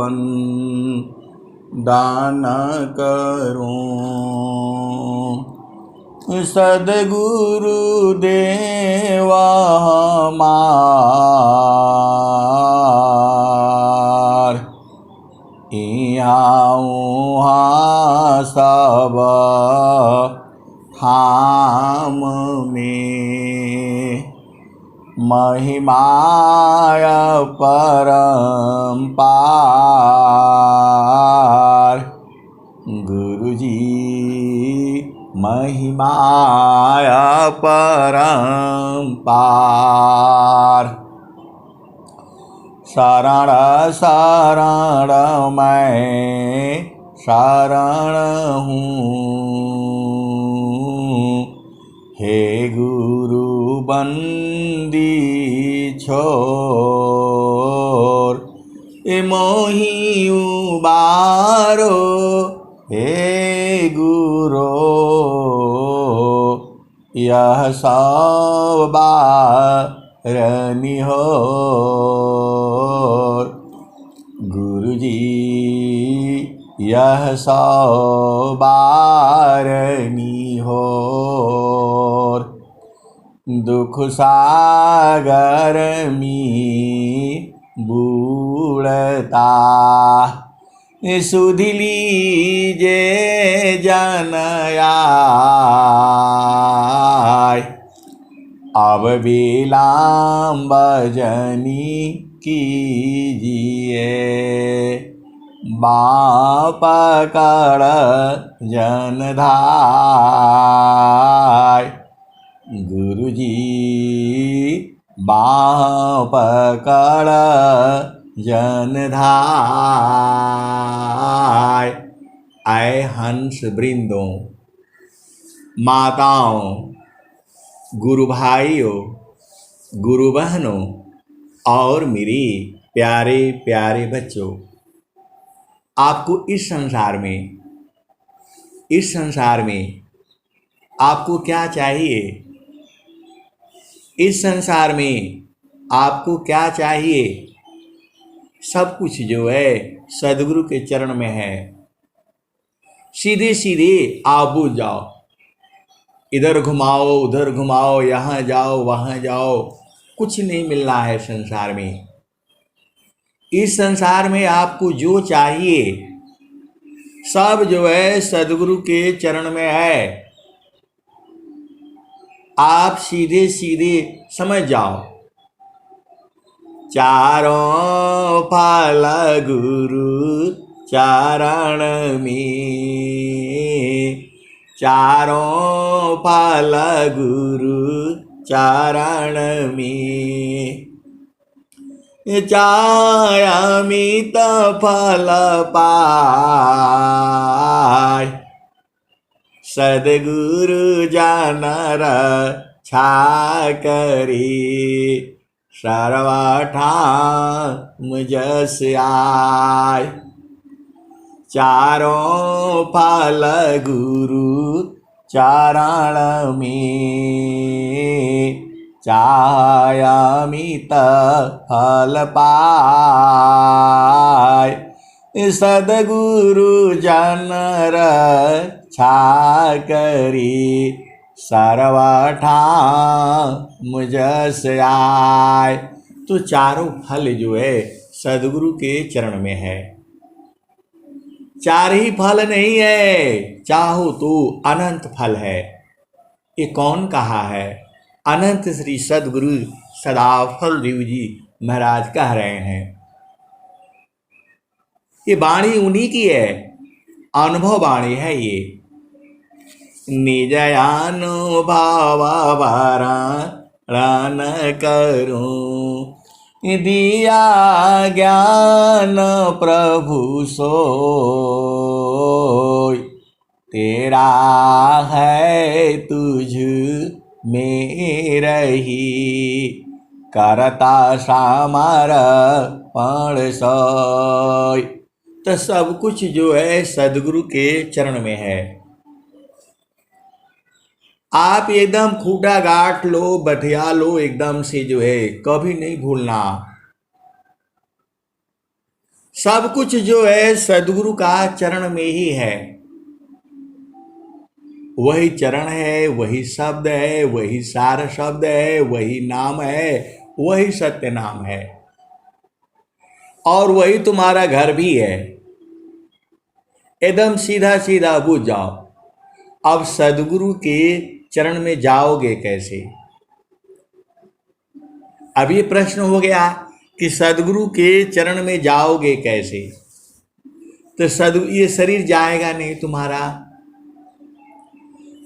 बन दान करूं। सद्गुरु देवा हमार इहाँ उहाँ सब धाम में महिमाय परम्पार। गुरुजी महिमाय परम्पार। शरण शरण मैं शरण हूँ, हे गुरु बंदी छोर। ए मोहि उबारो हे गुरो, यह सब बारनी होर। गुरुजी यह सब बारनी होर। दुख सागर में बूढ़ता सुधि लीजे जन आय। अब विलम्ब जनी कीजिए, बाँ पकड़ जन धाय। गुरुजी बाँ पकड़ जन धाय। आए हंस वृंदों, माताओं, गुरु भाइयों, गुरु बहनों और मेरे प्यारे प्यारे बच्चों, आपको इस संसार में आपको क्या चाहिए? इस संसार में आपको क्या चाहिए? सब कुछ जो है सद्गुरु के चरण में है। सीधे सीधे आप बुझ जाओ, इधर घुमाओ उधर घुमाओ, यहाँ जाओ वहाँ जाओ, कुछ नहीं मिलना है संसार में। इस संसार में आपको जो चाहिए सब जो है सद्गुरु के चरण में है। आप सीधे सीधे समझ जाओ, चारों फल गुरु चरण में, चारों फल गुरु चरण में। चायामित फल पाय, सद्गुरु जन रक्षा करी। सर्वठाम जस आय, चारों फल गुरु चरण में। चायामित फल पाय, सद्गुरु जन रक्षा करी। सर्वठाम जस आय। तो चारों फल जो है सद्गुरु के चरण में है। चार ही फल नहीं है, चाहो तो अनंत फल है। ये कौन कहा है? अनंत श्री सद्गुरु सदाफल देव जी महाराज कह रहे हैं। ये वाणी उन्हीं की है, अनुभव वाणी है ये। निज अनुभव वारण करूं, दिया ज्ञान प्रभु सोय। तेरा है तुझ में रही, करता समर्पण सोय। तो सब कुछ जो है सद्गुरु के चरण में है। आप एकदम खूटा गांठ लो, बठिया लो, एकदम से जो है कभी नहीं भूलना। सब कुछ जो है सदगुरु का चरण में ही है। वही चरण है, वही शब्द है, वही सार शब्द है, वही नाम है, वही सत्य नाम है, और वही तुम्हारा घर भी है। एकदम सीधा सीधा बुझ जाओ। अब सदगुरु के चरण में जाओगे कैसे? अब ये प्रश्न हो गया कि सदगुरु के चरण में जाओगे कैसे? तो ये शरीर जाएगा नहीं तुम्हारा,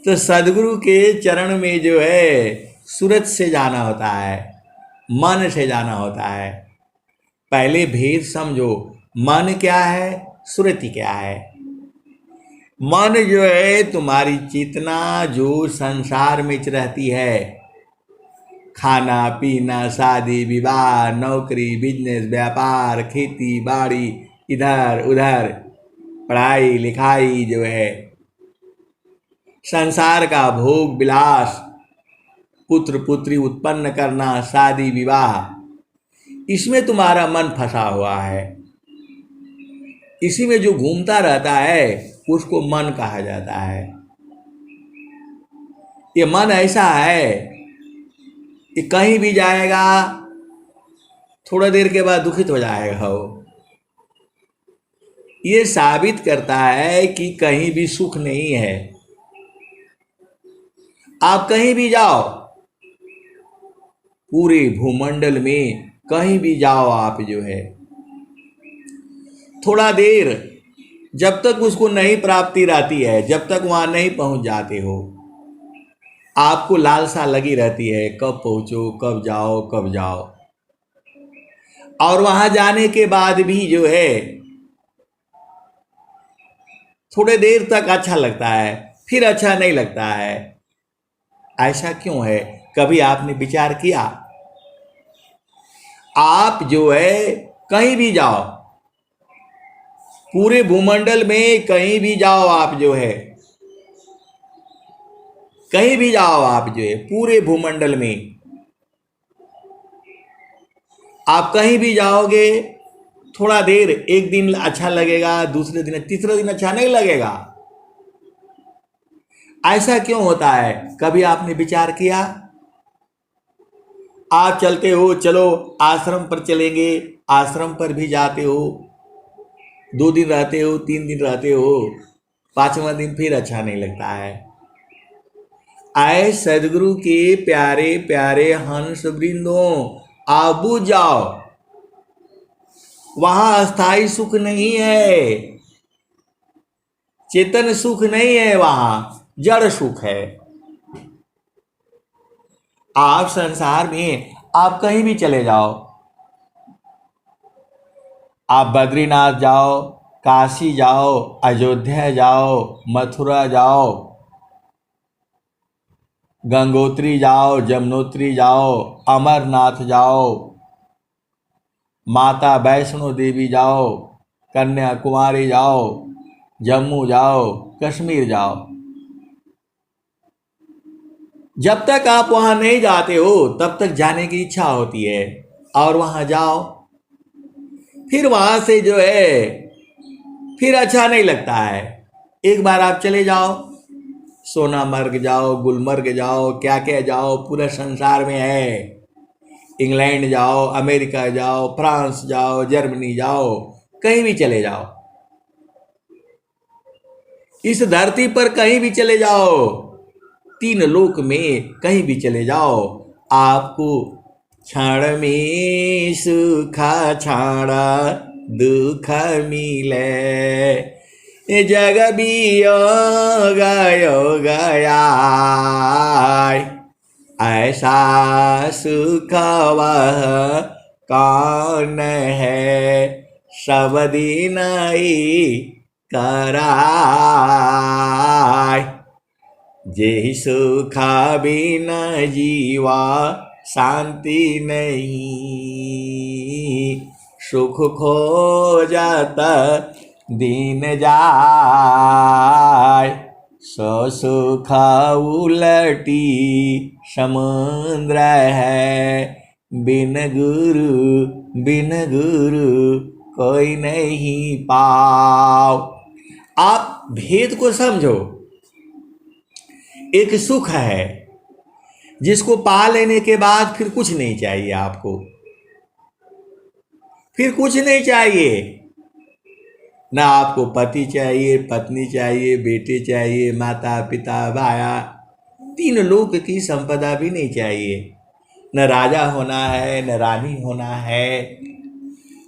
तो सदगुरु के चरण में जो है सूरत से जाना होता है, मन से जाना होता है। पहले भेद समझो, मन क्या है, सुरति क्या है। मन जो है तुम्हारी चेतना जो संसार में रहती है, खाना पीना, शादी विवाह, नौकरी, बिजनेस, व्यापार, खेती बाड़ी, इधर उधर, पढ़ाई लिखाई जो है, संसार का भोग विलास, पुत्र पुत्री उत्पन्न करना, शादी विवाह, इसमें तुम्हारा मन फंसा हुआ है। इसी में जो घूमता रहता है उसको मन कहा जाता है। ये मन ऐसा है कि कहीं भी जाएगा थोड़ा देर के बाद दुखित हो जाएगा। वो ये साबित करता है कि कहीं भी सुख नहीं है। आप कहीं भी जाओ, पूरे भूमंडल में कहीं भी जाओ, आप जो है थोड़ा देर जब तक उसको नहीं प्राप्ति रहती है, जब तक वहां नहीं पहुंच जाते हो, आपको लालसा लगी रहती है कब पहुंचो, कब जाओ, कब जाओ। और वहां जाने के बाद भी जो है थोड़े देर तक अच्छा लगता है, फिर अच्छा नहीं लगता है। ऐसा क्यों है? कभी आपने विचार किया? आप जो है कहीं भी जाओ, पूरे भूमंडल में कहीं भी जाओ, आप जो है कहीं भी जाओ, आप जो है पूरे भूमंडल में आप कहीं भी जाओगे, थोड़ा देर, एक दिन अच्छा लगेगा, दूसरे दिन, तीसरे दिन अच्छा नहीं लगेगा। ऐसा क्यों होता है? कभी आपने विचार किया? आप चलते हो, चलो आश्रम पर चलेंगे, आश्रम पर भी जाते हो, 2 दिन रहते हो, 3 दिन रहते हो, 5वां दिन फिर अच्छा नहीं लगता है। आए सदगुरु के प्यारे प्यारे हंस वृंदों, आप बुझ जाओ, वहां अस्थाई सुख नहीं है, चेतन सुख नहीं है, वहां जड़ सुख है। आप संसार में आप कहीं भी चले जाओ, आप बद्रीनाथ जाओ, काशी जाओ, अयोध्या जाओ, मथुरा जाओ, गंगोत्री जाओ, जमुनोत्री जाओ, अमरनाथ जाओ, माता वैष्णो देवी जाओ, कन्याकुमारी जाओ, जम्मू जाओ, कश्मीर जाओ, जब तक आप वहां नहीं जाते हो तब तक जाने की इच्छा होती है। और वहां जाओ, फिर वहां से जो है फिर अच्छा नहीं लगता है। एक बार आप चले जाओ, सोनामर्ग जाओ, गुलमर्ग जाओ, क्या क्या जाओ, पूरे संसार में है। इंग्लैंड जाओ, अमेरिका जाओ, फ्रांस जाओ, जर्मनी जाओ, कहीं भी चले जाओ, इस धरती पर कहीं भी चले जाओ, 3 लोक में कहीं भी चले जाओ, आपको क्षण में सुख क्षण दुख मिले, जग वियोग गया, ऐसा सुख वह कौन है, सब दिन ही कराय, जे सुख बिना जीवा शांति नहीं, सुख खोजत दिन जाय, सो सुख उलटी समुद्र है, बिन गुरु कोई नहीं पाओ। आप भेद को समझो। एक सुख है जिसको पा लेने के बाद फिर कुछ नहीं चाहिए आपको, फिर कुछ नहीं चाहिए। ना आपको पति चाहिए, पत्नी चाहिए, बेटे चाहिए, माता पिता भाया, तीन लोक की संपदा भी नहीं चाहिए। न राजा होना है, न रानी होना है।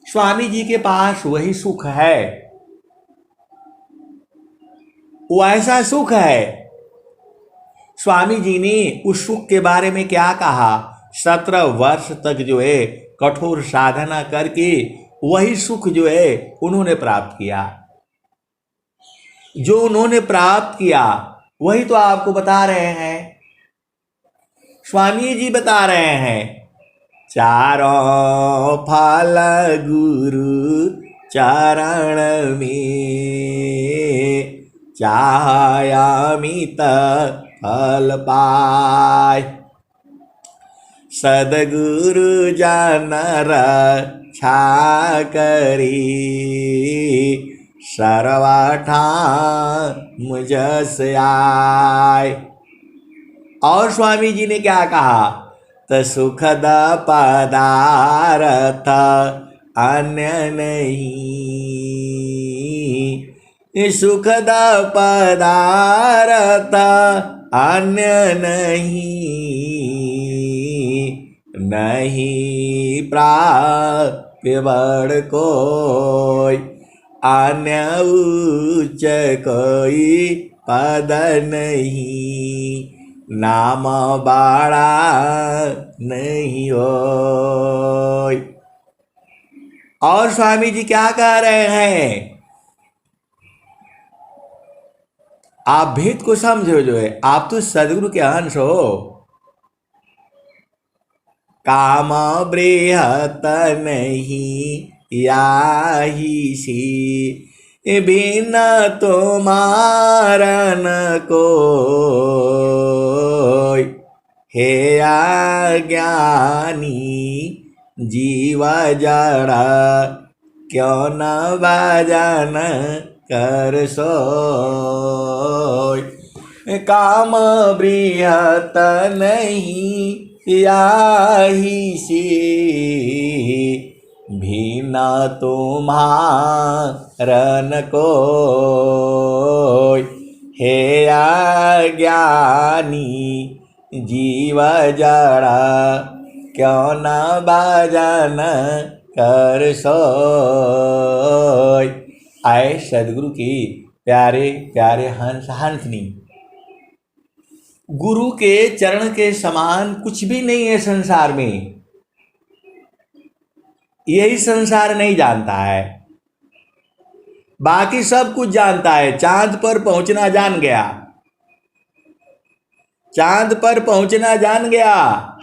स्वामी जी के पास वही सुख है। वो ऐसा सुख है। स्वामी जी ने उस सुख के बारे में क्या कहा? 17 वर्ष तक जो है कठोर साधना करके वही सुख जो है उन्होंने प्राप्त किया। जो उन्होंने प्राप्त किया वही तो आपको बता रहे हैं। स्वामी जी बता रहे हैं, चारों फल गुरु चरण में, चाहयामित फल पाय। सदगुरु जन रक्षा करी, सर्वठा मुझस आय। और स्वामी जी ने क्या कहा? त सुखद पदार्थ अन्य नहीं, सुखद पदार्थ अन्य नहीं, नहीं प्राप्य बड़ कोई, अन्य उच्च कोई पद नहीं, नाम बड़ा नहीं होय। और स्वामी जी क्या कह रहे हैं? आप भेद को समझो। जो है आप तो सदगुरु के अंश हो। काम बृहत नहीं याही सी, बिना तुम्हारन को, हे अज्ञानी जीव जड़, क्यों न भजन कर सोय। काम बृहत नहीं याही सी, भिन्न तुम्हारन कोय, हे अज्ञानी जीव जड़, क्यों न भजन कर सोय। आए सदगुरु की प्यारे प्यारे हंस हंसनी, गुरु के चरण के समान कुछ भी नहीं है संसार में। यही संसार नहीं जानता है, बाकी सब कुछ जानता है। चांद पर पहुंचना जान गया, चांद पर पहुंचना जान गया,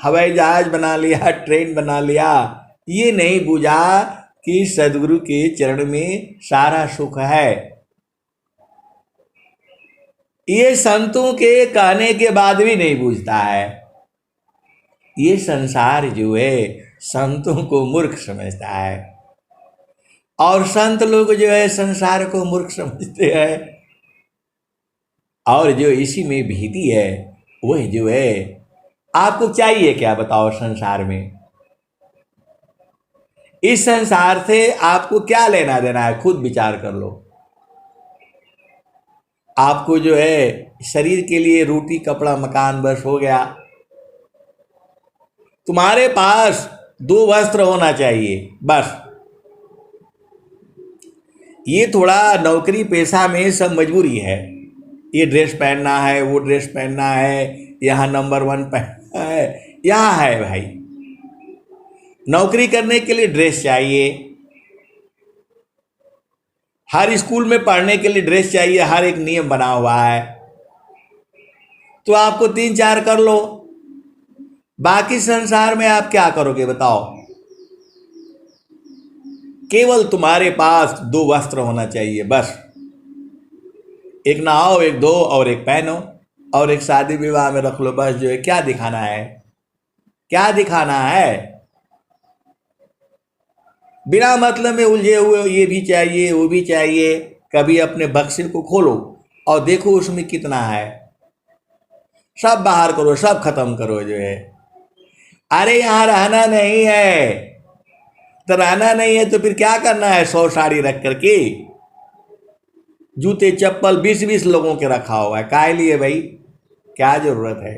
हवाई जहाज बना लिया, ट्रेन बना लिया। ये नहीं बुझा कि सदगुरु के चरण में सारा सुख है। ये संतों के कहने के बाद भी नहीं बुझता है। ये संसार जो है संतों को मूर्ख समझता है, और संत लोग जो है संसार को मूर्ख समझते हैं। और जो इसी में भीति है वह जो है, आपको चाहिए क्या बताओ संसार में? इस संसार से आपको क्या लेना देना है? खुद विचार कर लो। आपको जो है शरीर के लिए रोटी कपड़ा मकान बस हो गया। तुम्हारे पास 2 वस्त्र होना चाहिए बस। ये थोड़ा नौकरी पेशा में सब मजबूरी है। ये ड्रेस पहनना है, वो ड्रेस पहनना है, यहाँ नंबर 1 पहनना है, यहाँ है भाई। नौकरी करने के लिए ड्रेस चाहिए, हर स्कूल में पढ़ने के लिए ड्रेस चाहिए, हर एक नियम बना हुआ है। तो आपको 3-4 कर लो, बाकी संसार में आप क्या करोगे बताओ? केवल तुम्हारे पास 2 वस्त्र होना चाहिए बस। एक नहाओ, एक धो और एक पहनो, और एक शादी विवाह में रख लो बस। जो है क्या दिखाना है? क्या दिखाना है? बिना मतलब में उलझे हुए, ये भी चाहिए वो भी चाहिए। कभी अपने बक्से को खोलो और देखो उसमें कितना है, सब बाहर करो, सब खत्म करो जो है। अरे यहाँ रहना नहीं है, तो रहना नहीं है तो फिर क्या करना है? 100 साड़ी रख करके, जूते चप्पल 20-20 लोगों के रखा हुआ है, काहे लिए भाई? क्या जरूरत है?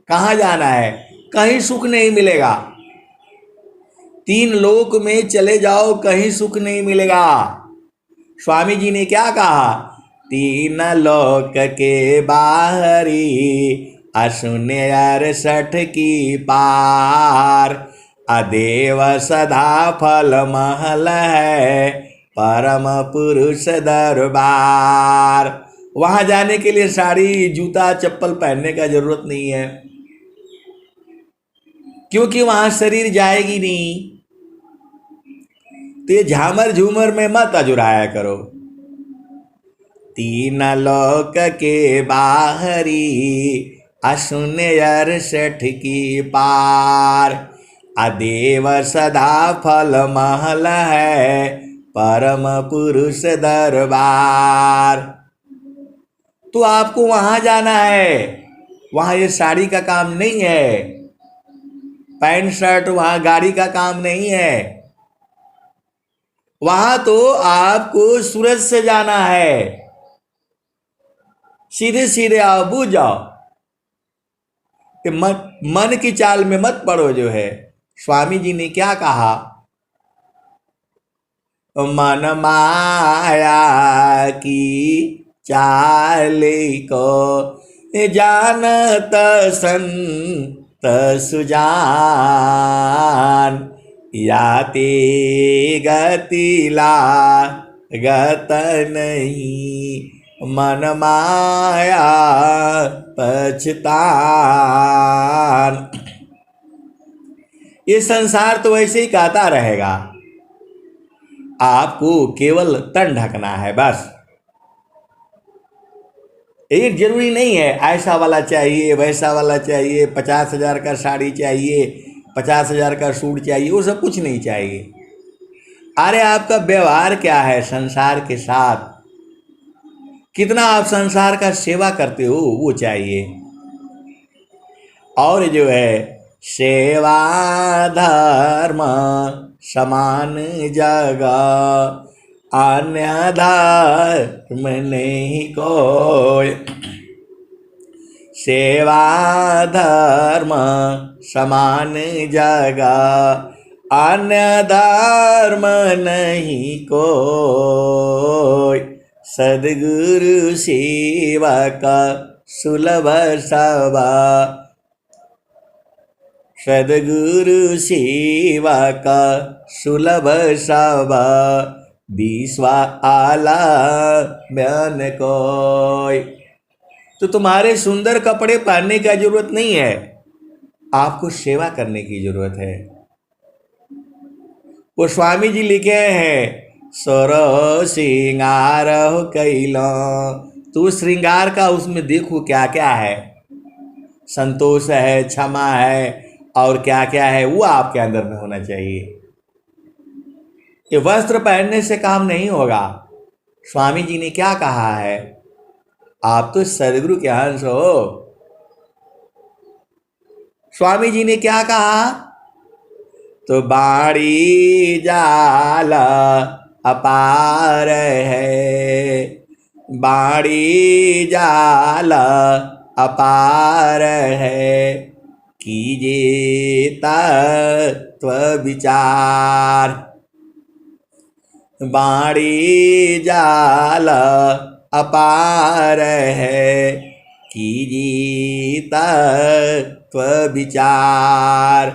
कहाँ जाना है? कहीं सुख नहीं मिलेगा। 3 लोक में चले जाओ, कहीं सुख नहीं मिलेगा। स्वामी जी ने क्या कहा? 3 लोक के बाहरी, अशून्य 68 की पार, अदेव सदा फल महल है, परम पुरुष दरबार। वहां जाने के लिए साड़ी जूता चप्पल पहनने का जरूरत नहीं है, क्योंकि वहां शरीर जाएगी नहीं। तो ये झामर झूमर में मत अजुराया करो। 3 लोक के बाहरी, अशून्य 68 की पार, अदेव सदा फल महल है, परम पुरुष दरबार। तो आपको वहां जाना है, वहां ये साड़ी का काम नहीं है, पैंट शर्ट वहां गाड़ी का काम नहीं है। वहां तो आपको सूरज से जाना है। सीधे सीधे आओ, बूझ जाओ, कि मन की चाल में मत पड़ो जो है। स्वामी जी ने क्या कहा? मन माया की चाल को जानत संत सुजान, याते गतिला गत नहीं, मन माया पछतान। ये संसार तो वैसे ही कहता रहेगा, आपको केवल तन ढकना है बस। ये जरूरी नहीं है ऐसा वाला चाहिए वैसा वाला चाहिए, 50,000 का साड़ी चाहिए, 50,000 का सूट चाहिए, वो सब कुछ नहीं चाहिए। अरे आपका व्यवहार क्या है संसार के साथ, कितना आप संसार का सेवा करते हो, वो चाहिए। और जो है सेवा धर्म समान जगह, अन्य धर्म नहीं कोई। सेवा धर्म समान जगह, अन्य धर्म नहीं कोई। सद्गुरु सेवा का सुलभ सभा, सद्गुरु सेवा का सुलभ सभा, विश्वा आला बयान कोई। तो तुम्हारे सुंदर कपड़े पहनने का जरूरत नहीं है, आपको सेवा करने की जरूरत है। वो स्वामी जी लिखे हैं, सरो श्रृंगार हो कैलो। तू श्रृंगार का उसमें देखो क्या क्या है, संतोष है, क्षमा है, और क्या क्या है, वो आपके अंदर में होना चाहिए। ये वस्त्र पहनने से काम नहीं होगा। स्वामी जी ने क्या कहा है? आप तो सदगुरु के अंश हो। स्वामी जी ने क्या कहा? तो बाड़ी जाल अपार है, बाड़ी जाल अपार है, कीजिए तत्व विचार। बाड़ी जाल अपार है, कीजिए तत्व विचार।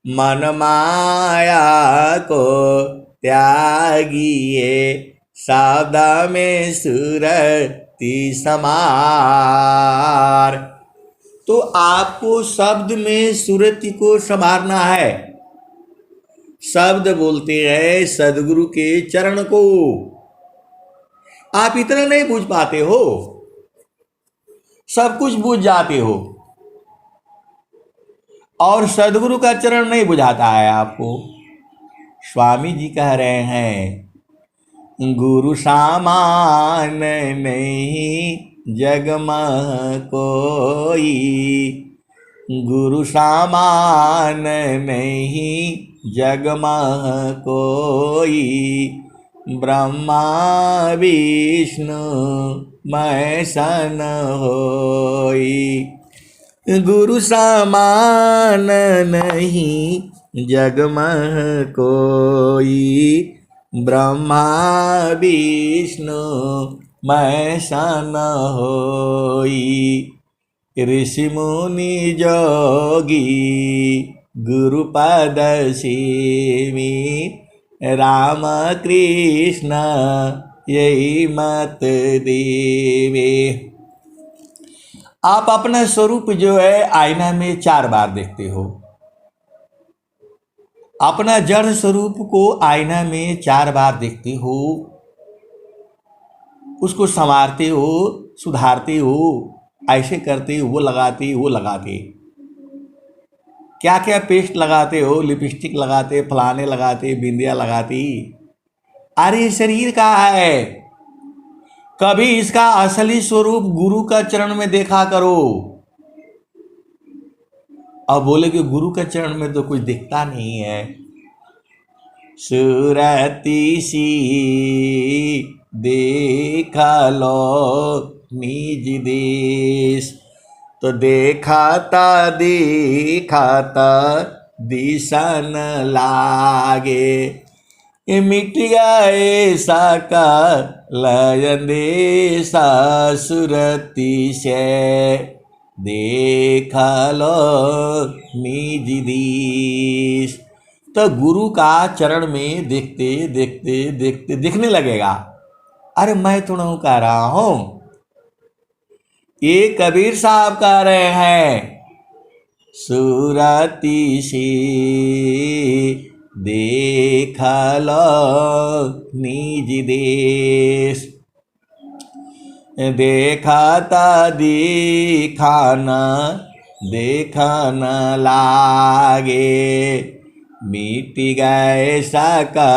मन माया को त्यागिए, शब्द में सुरति समार। तो आपको शब्द में सुरति को संवारना है। शब्द बोलते हैं सदगुरु के चरण को। आप इतना नहीं बूझ पाते हो, सब कुछ बूझ जाते हो, और सदगुरु का चरण नहीं बुझाता है आपको। स्वामी जी कह रहे हैं, गुरु सामान नहीं जग में कोई, गुरु सामान नहीं जग में कोई, ब्रह्मा विष्णु मैं सन होई। गुरु समान नहीं जग में कोई, ब्रह्मा विष्णु मैं सन होई। ऋषि मुनि जोगी गुरु पद सेवी, राम कृष्ण यही मत देवे। आप अपना स्वरूप जो है आईना में 4 बार देखते हो। अपना जड़ स्वरूप को आईना में 4 बार देखते हो, उसको संवारते हो, सुधारते हो, ऐसे करते हो, वो लगाते क्या क्या पेस्ट लगाते हो, लिपस्टिक लगाते, फलाने लगाते, बिंदिया लगाती। अरे शरीर का है, कभी इसका असली स्वरूप गुरु का चरण में देखा करो। अब बोले कि गुरु का चरण में तो कुछ दिखता नहीं है। सुरती सी देखा लो निज देश, तो देखाता दिशन लागे। ये मिट गए साका लयन देसा सुरती से, देखा लो निज देश। तो गुरु का चरण में देखते देखते देखते दिखने लगेगा, अरे मैं तो नहीं कह रहा हूं, ये कबीर साहब कह रहे हैं। सुरती से देखा लो निज देश, देखाता देखन लागे। मिट गए साका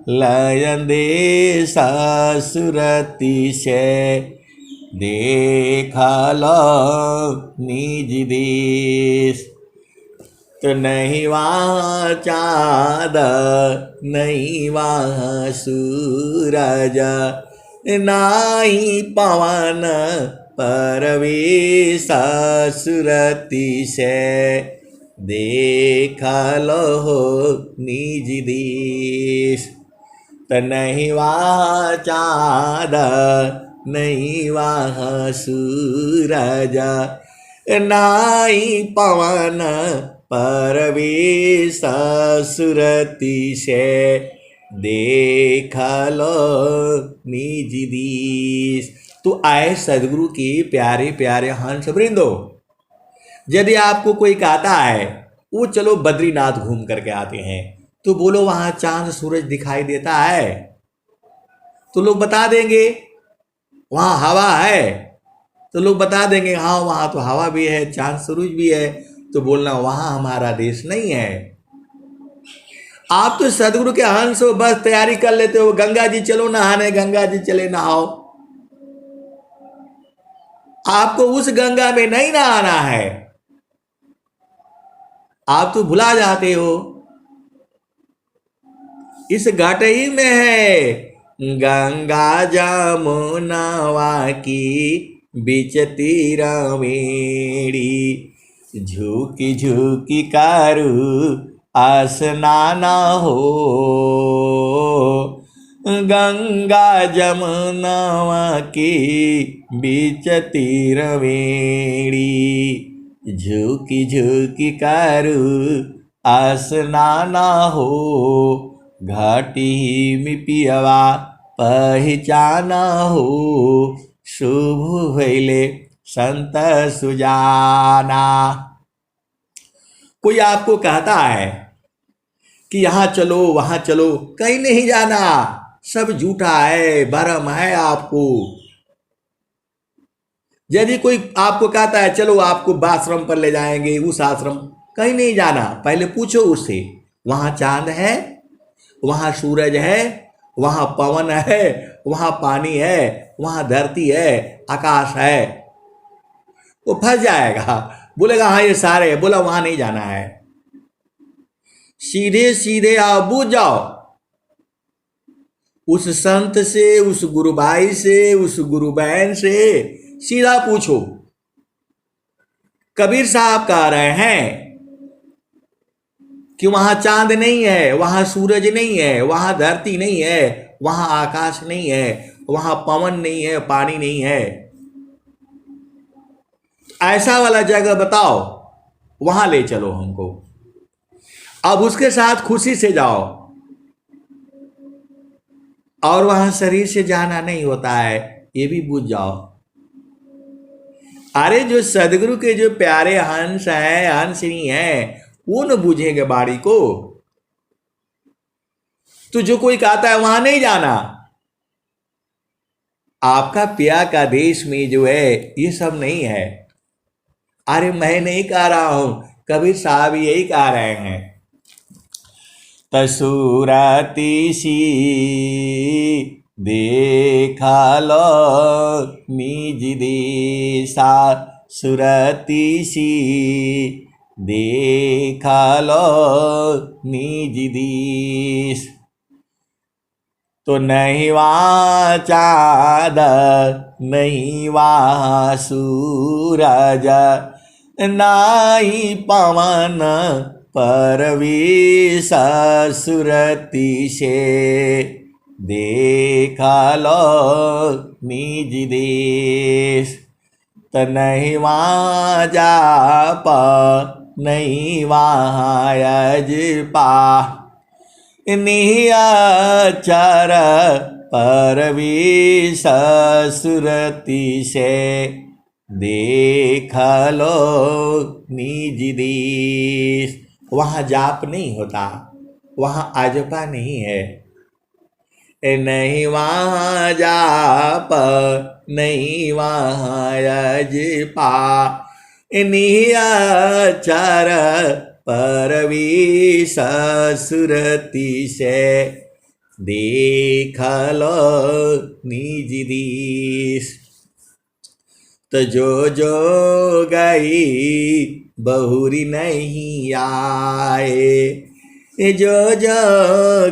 लयन देश सुरती से, देखा लो निज देश। तो नहीं वहाँ चाँद नहीं वहाँ सूरज, नाही पवन परवेश सुरती से, देखा लो निज देश। तो नहीं वहाँ चाँद नहीं वहाँ सूरज, नाही पवन परवेश सुरती से, देखा लो निज देश। तो आए सदगुरु के प्यारे प्यारे हंस वृंदो, यदि आपको कोई कहता है वो चलो बद्रीनाथ घूम करके आते हैं, तो बोलो वहां चांद सूरज दिखाई देता है, तो लोग बता देंगे। वहां हवा है, तो लोग बता देंगे हाँ वहां तो हवा भी है, चांद सूरज भी है। तो बोलना वहां हमारा देश नहीं है। आप तो सदगुरु के हंस हो, बस तैयारी कर लेते हो, गंगा जी चलो नहाने, गंगा जी चले नहाओ। आपको उस गंगा में नहीं नहाना है, आप तो भुला जाते हो। इस घाट ही में है गंगा जमुनावा की बीच तीरवेणी, झुकी झुकी कारू स्नाना हो। गंगा जमुनावा की बीच तीरवेणी, झुकी झुकी कारू स्नाना हो। घाटी में पियवा पहचाना हो, शुभ भइले संत सुजाना। कोई आपको कहता है कि यहाँ चलो वहाँ चलो, कहीं नहीं जाना, सब झूठा है, भरम है आपको। यदि कोई आपको कहता है चलो आपको आश्रम पर ले जाएंगे, उस आश्रम, कहीं नहीं जाना, पहले पूछो उससे वहाँ चांद है, वहां सूरज है, वहां पवन है, वहां पानी है, वहां धरती है, आकाश है। वो फंस जाएगा, बोलेगा हाँ ये सारे है, बोला वहां नहीं जाना है। सीधे सीधे आओ, बूझ जाओ। उस संत से, उस गुरु भाई से, उस गुरु बहन से सीधा पूछो। कबीर साहब कह रहे हैं कि वहां चांद नहीं है, वहां सूरज नहीं है, वहां धरती नहीं है, वहां आकाश नहीं है, वहां पवन नहीं है, पानी नहीं है। ऐसा वाला जगह बताओ, वहां ले चलो हमको। अब उसके साथ खुशी से जाओ, और वहां शरीर से जाना नहीं होता है, ये भी बुझ जाओ। अरे जो सदगुरु के जो प्यारे हंस हैं, हंसनी हैं, वो न बूझेंगे बाड़ी को। तो जो कोई कहता है वहां नहीं जाना, आपका पिया का देश में जो है ये सब नहीं है। अरे मैं नहीं कह रहा हूं, कबीर साहब यही कह रहे हैं। तसूरती सी देखा लो निज देसा, सुरती सी देखा लो निज देश। तो नहीं वहाँ चाँद, नहीं वहाँ सूरज, नाई पवन परवीश, सुरती से देखा लो निज देश। तो नहीं वहाँ जाप, नहीं वहाँ यजपा, नियाचर परवीश, सुरती से देख लो निज देश। वहाँ जाप नहीं होता, वहाँ आजपा नहीं है। नहीं वहाँ जाप, नहीं वहाँ यजपा, नियाचर परवीश, सुरती से देख लो निज देश। तो जो गई बहुरी नहीं आए, जो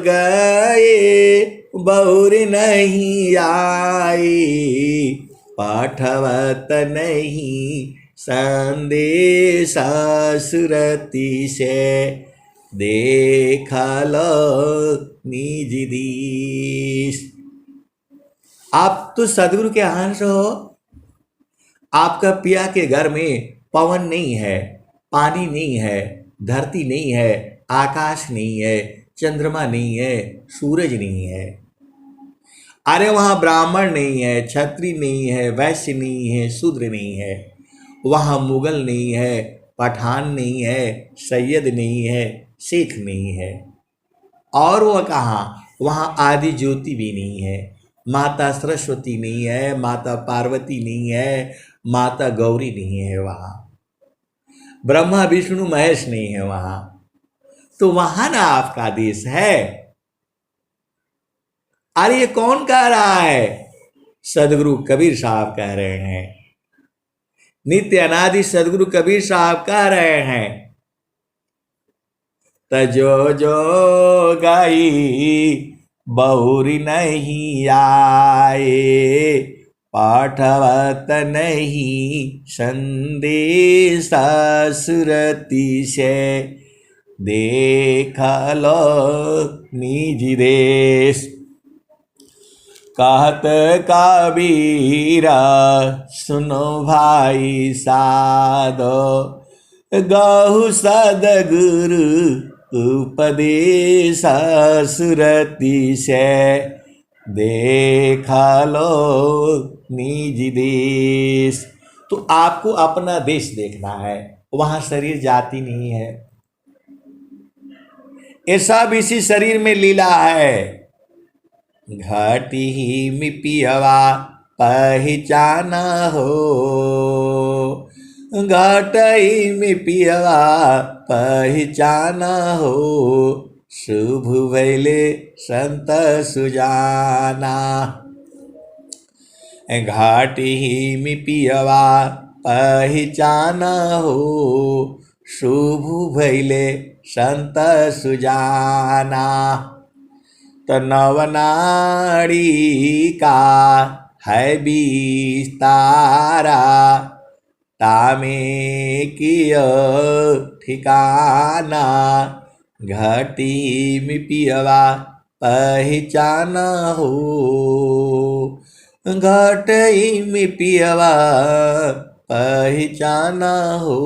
गए बहुरी नहीं आई, पाठवत नहीं संदेश, सुरती से देख लो निज देश। आप तो सदगुरु के अंश हो। आपका पिया के घर में पवन नहीं है, पानी नहीं है, धरती नहीं है, आकाश नहीं है, चंद्रमा नहीं है, सूरज नहीं है। अरे वहाँ ब्राह्मण नहीं है, क्षत्रिय नहीं है, वैश्य नहीं है, शूद्र नहीं है। वहाँ मुगल नहीं है, पठान नहीं है, सैयद नहीं है, सिख नहीं है। और वह कहाँ, वहाँ आदि ज्योति भी नहीं है, माता सरस्वती नहीं है, माता पार्वती नहीं है, माता गौरी नहीं है। वहाँ ब्रह्मा विष्णु महेश नहीं है वहाँ। तो वहाँ ना आपका देश है। अरे ये कौन कह रहा है? सदगुरु कबीर साहब कह रहे हैं। नित्य अनादि सदगुरु कबीर साहब कह रहे हैं। जो गई बहुरी नहीं आए, पाठवत नहीं संदेश, सुरती से देख लो निज देश। कहत कबीरा सुनो भाई साधो, गहु सदगुरु उपदेश, सुरती से देख लो निज देश। तो आपको अपना देश देखना है, वहां शरीर जाति नहीं है। ये सब इसी शरीर में लीला है। घाटी ही में पियवा पहचाना हो, घाटी में पियवा पहचाना हो, शुभ भैले संत सुजाना। घाटी में पियवा पहचाना हो, शुभ भैले संत सुजाना। तो नवनाड़ी का है विस्तारा, तामे किय ठिकाना। घाटी में पियवा पहचाना हो, घाटी में पियवा पहचाना हो,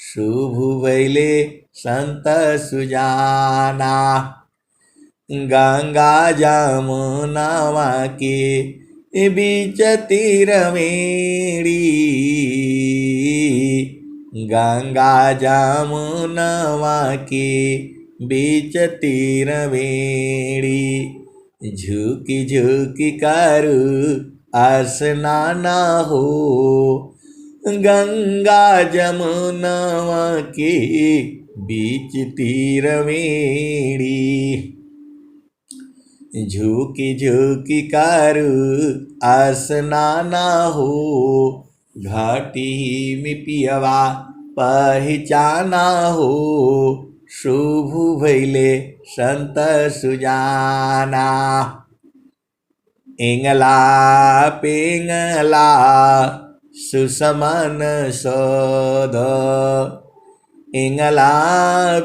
शुभ भैले संत सुजाना। गंगा जमुनावा के बीच तिरवेणी, गंगा जमुनावा के बीच तिरवेणी। झुकी झुकी करू स्नाना हो, गंगा जमुनावा के बीच तिरवेणी। झुकी झुकी करू स्नाना हो, घाटी में पियवा पहचाना हो, शुभ भैले संत सुजाना। इंगला पिंगला सुसमन सोध, इंगला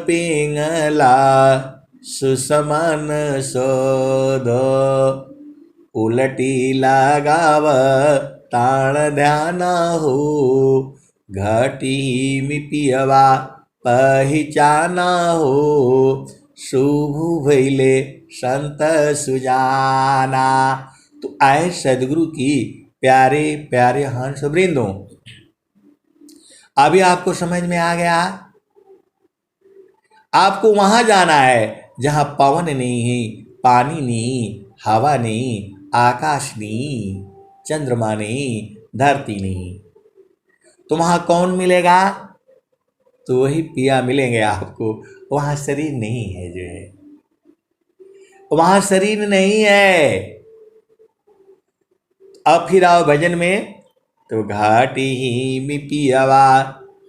पिंगला सुसमन शोध। उलटी लगाव ताण ध्यान हो, घाटी में पियवा पहचाना हो, शुभ भैले संत सुजाना। तो आए सदगुरु की प्यारे प्यारे हंस वृंदों, अभी आपको समझ में आ गया। आपको वहां जाना है जहां पवन नहीं, पानी नहीं, हवा नहीं, आकाश नहीं, चंद्रमा नहीं, धरती नहीं। तो वहां कौन मिलेगा? तो वही पिया मिलेंगे आपको। वहां शरीर नहीं है, जो है वहां शरीर नहीं है। अब फिर आओ भजन में। तो घाटी ही में पियवा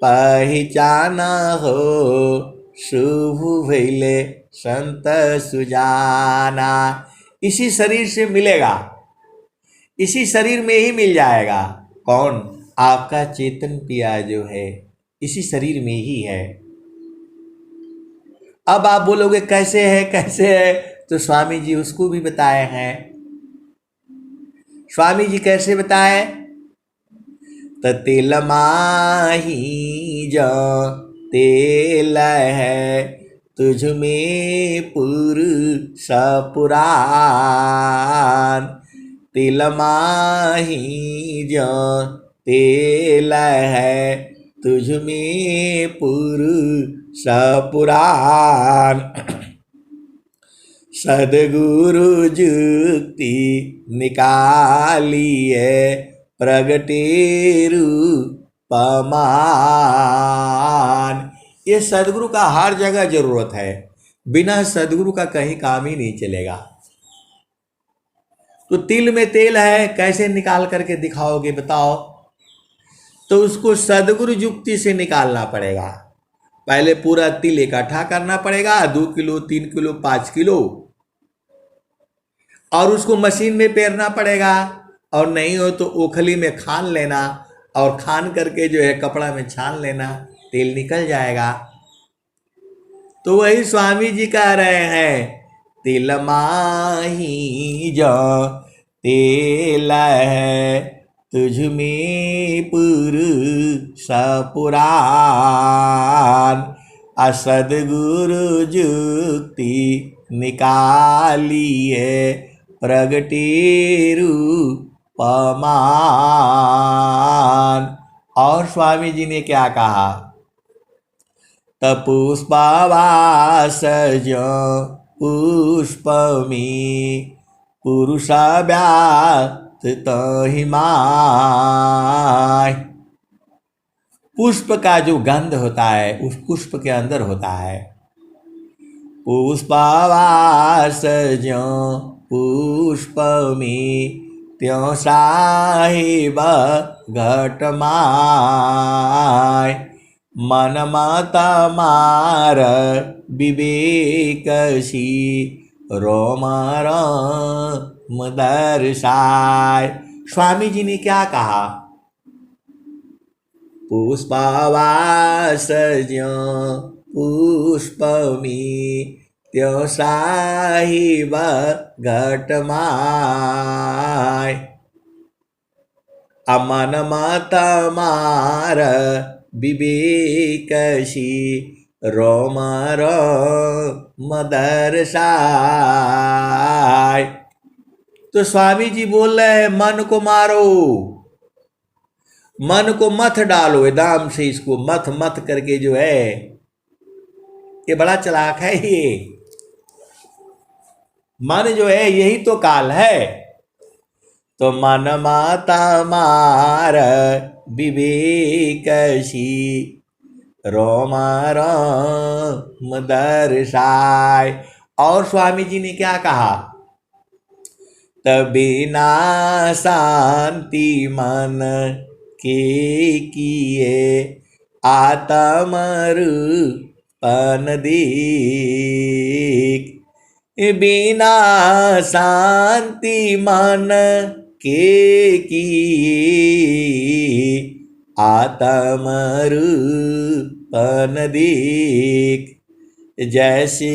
पहचाना हो, शुभ भैले संत सुजाना। इसी शरीर से मिलेगा, इसी शरीर में ही मिल जाएगा। कौन? आपका चेतन पिया जो है इसी शरीर में ही है। अब आप बोलोगे कैसे है कैसे है, तो स्वामी जी उसको भी बताए हैं। स्वामी जी कैसे बताए? तो तेल माही जो तेल है, तुझ में पुरुष पुराण। तेल माही जो तेल है, तुझ में पुरुष पुराण। सदगुरु जुक्ति निकालिए, प्रगटे रूपमान। ये सदगुरु का हर जगह जरूरत है, बिना सदगुरु का कहीं काम ही नहीं चलेगा। तो तिल में तेल है, कैसे निकाल करके दिखाओगे बताओ? तो उसको सदगुरु युक्ति से निकालना पड़ेगा। पहले पूरा तिल इकट्ठा करना पड़ेगा, 2 किलो 3 किलो 5 किलो, और उसको मशीन में पेरना पड़ेगा। और नहीं हो तो ओखली में खान लेना, और खान करके जो है कपड़ा में छान लेना, तेल निकल जाएगा। तो वही स्वामी जी कह रहे हैं, तिल माही जो तेल है, तुझ में पुरुष पुराण। सदगुरु जुक्ति निकालिए, प्रगटे रूपमान। और स्वामी जी ने क्या कहा? पुष्पवास जो पुष्प में पुरुष व्याप्त तहि माय। पुष्प का जो गंध होता है उस पुष्प के अंदर होता है, पुष्पवास ज्यों पुष्प में त्यों साहिब घट माय। मन मत मार विवेक सी रोम रोम दर्शाय। स्वामी जी ने क्या कहा? पुष्पवास ज्यों पुष्प में त्यों साहिब घट माय। अमन मत मार विवेक सी रोम रोम दर्शाय। तो स्वामी जी बोल रहे हैं मन को मारो, मन को मत डालो, एकदम से इसको मत मत करके जो है, ये बड़ा चालाक है ये मन जो है, यही तो काल है। तो मन माता मार विवेक सी रोम रोम दर्शाय। और स्वामी जी ने क्या कहा? तबिना शांति मन के किए आत्मरूपन दीक। बिना शांति मन के किए आत्मरूपन दीक। जैसे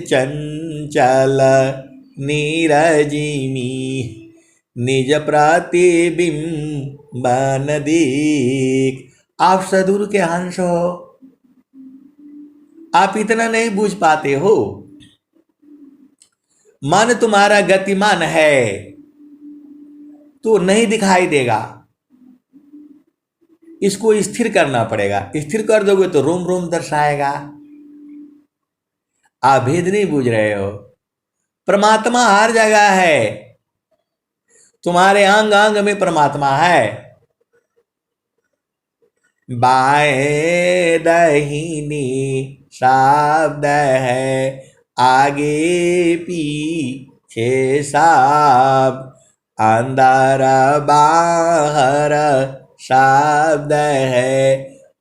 चंचल नीरजिमी निज प्रतिबिंबन दीक। आप सदगुरु के अंश हो, आप इतना नहीं बूझ पाते हो। मन तुम्हारा गतिमान है तो नहीं दिखाई देगा, इसको स्थिर करना पड़ेगा। स्थिर कर दोगे तो रोम रोम दर्शाएगा। आप भेद नहीं बूझ रहे हो। परमात्मा हर जगह है, तुम्हारे अंग अंग में परमात्मा है। बाएं दाहिनी शब्द है, आगे पीछे सब। अंदर बाहर शब्द है,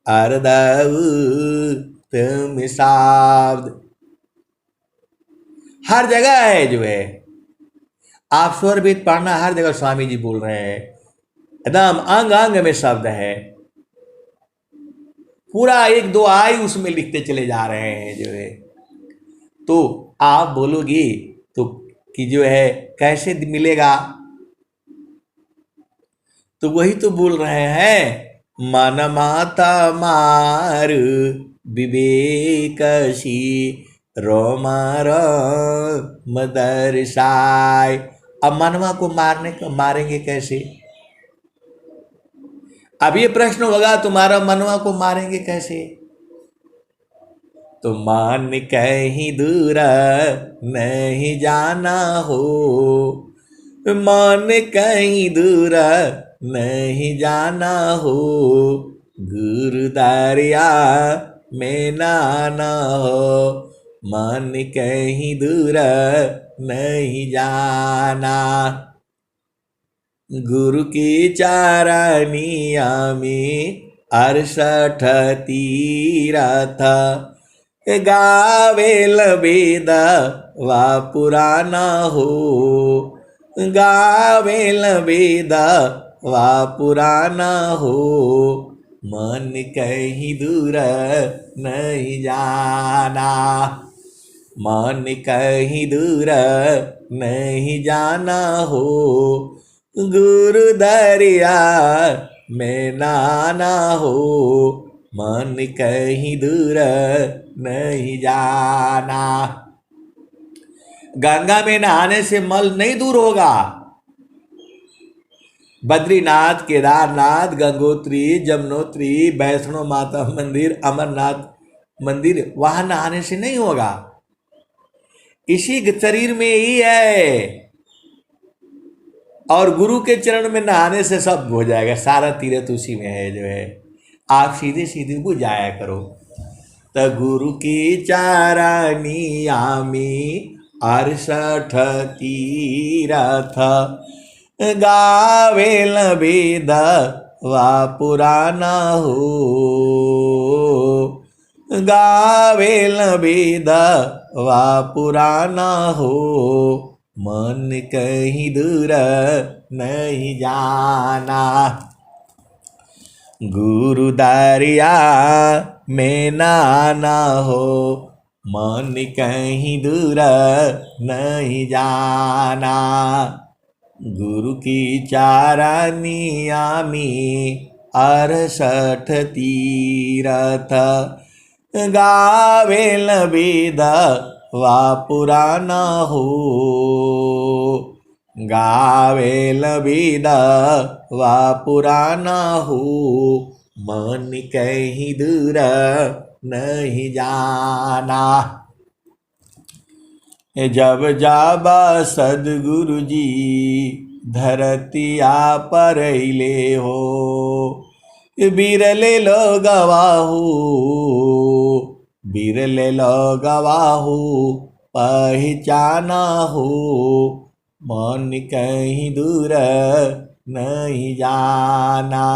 अर्ध उत्तम शब्द। हर जगह है जो है। आप स्वर वेद पढ़ना, हर जगह स्वामी जी बोल रहे हैं, एकदम अंग अंग में शब्द है। पूरा एक दो आई उसमें लिखते चले जा रहे हैं जो है। तो आप बोलोगे तो कि जो है कैसे मिलेगा? तो वही तो बोल रहे हैं, मन माता मार विवेक सी रोम रोम दर्शाय। अब मनवा को मारेंगे कैसे? अब ये प्रश्न होगा तुम्हारा, मनवा को मारेंगे कैसे? तो मन कहीं दूर नहीं जाना हो, मन कहीं दूर नहीं जाना हो। गुरु दरिया में नाना हो, मन कहीं दूर नहीं जाना। गुरु की चारनिया में 68 तीरथ, गावेल वेद वा पुराना हो। गावेल वेद वा पुराना हो, मन कहीं दूर नहीं जाना। मन कहीं दूर नहीं जाना हो, गुरु दरिया में नाना हो। मन कहीं दूर नहीं जाना। गंगा में नहाने से मल नहीं दूर होगा। बद्रीनाथ, केदारनाथ, गंगोत्री, जमुनोत्री, वैष्णो माता मंदिर, अमरनाथ मंदिर, वहां नहाने से नहीं होगा। इसी शरीर में ही है। और गुरु के चरण में नहाने से सब हो जाएगा। सारा तीर्थ उसी में है जो है। आप सीधे सीधे को जाया करो। गुरु की चरणी आमी 68 तीरथ गावेल वेद वा पुराण हो गावेल वेद वा पुराण हो मन कहीं दूर नहीं जाना गुरु दरिया में नाना हो मन कहीं दूर नहीं जाना गुरु की चरणी आमी 68 तीरथ गावेल वेद वा पुराण हो गावेल वेद वा पुराण हो मन कहीं दूर नहीं जाना जब जब सद्गुरु जी धरतिया पर ले हो बिरले लो गवाहू बिरले लो गवाहू पहचाना हो मन कहीं दूर नहीं जाना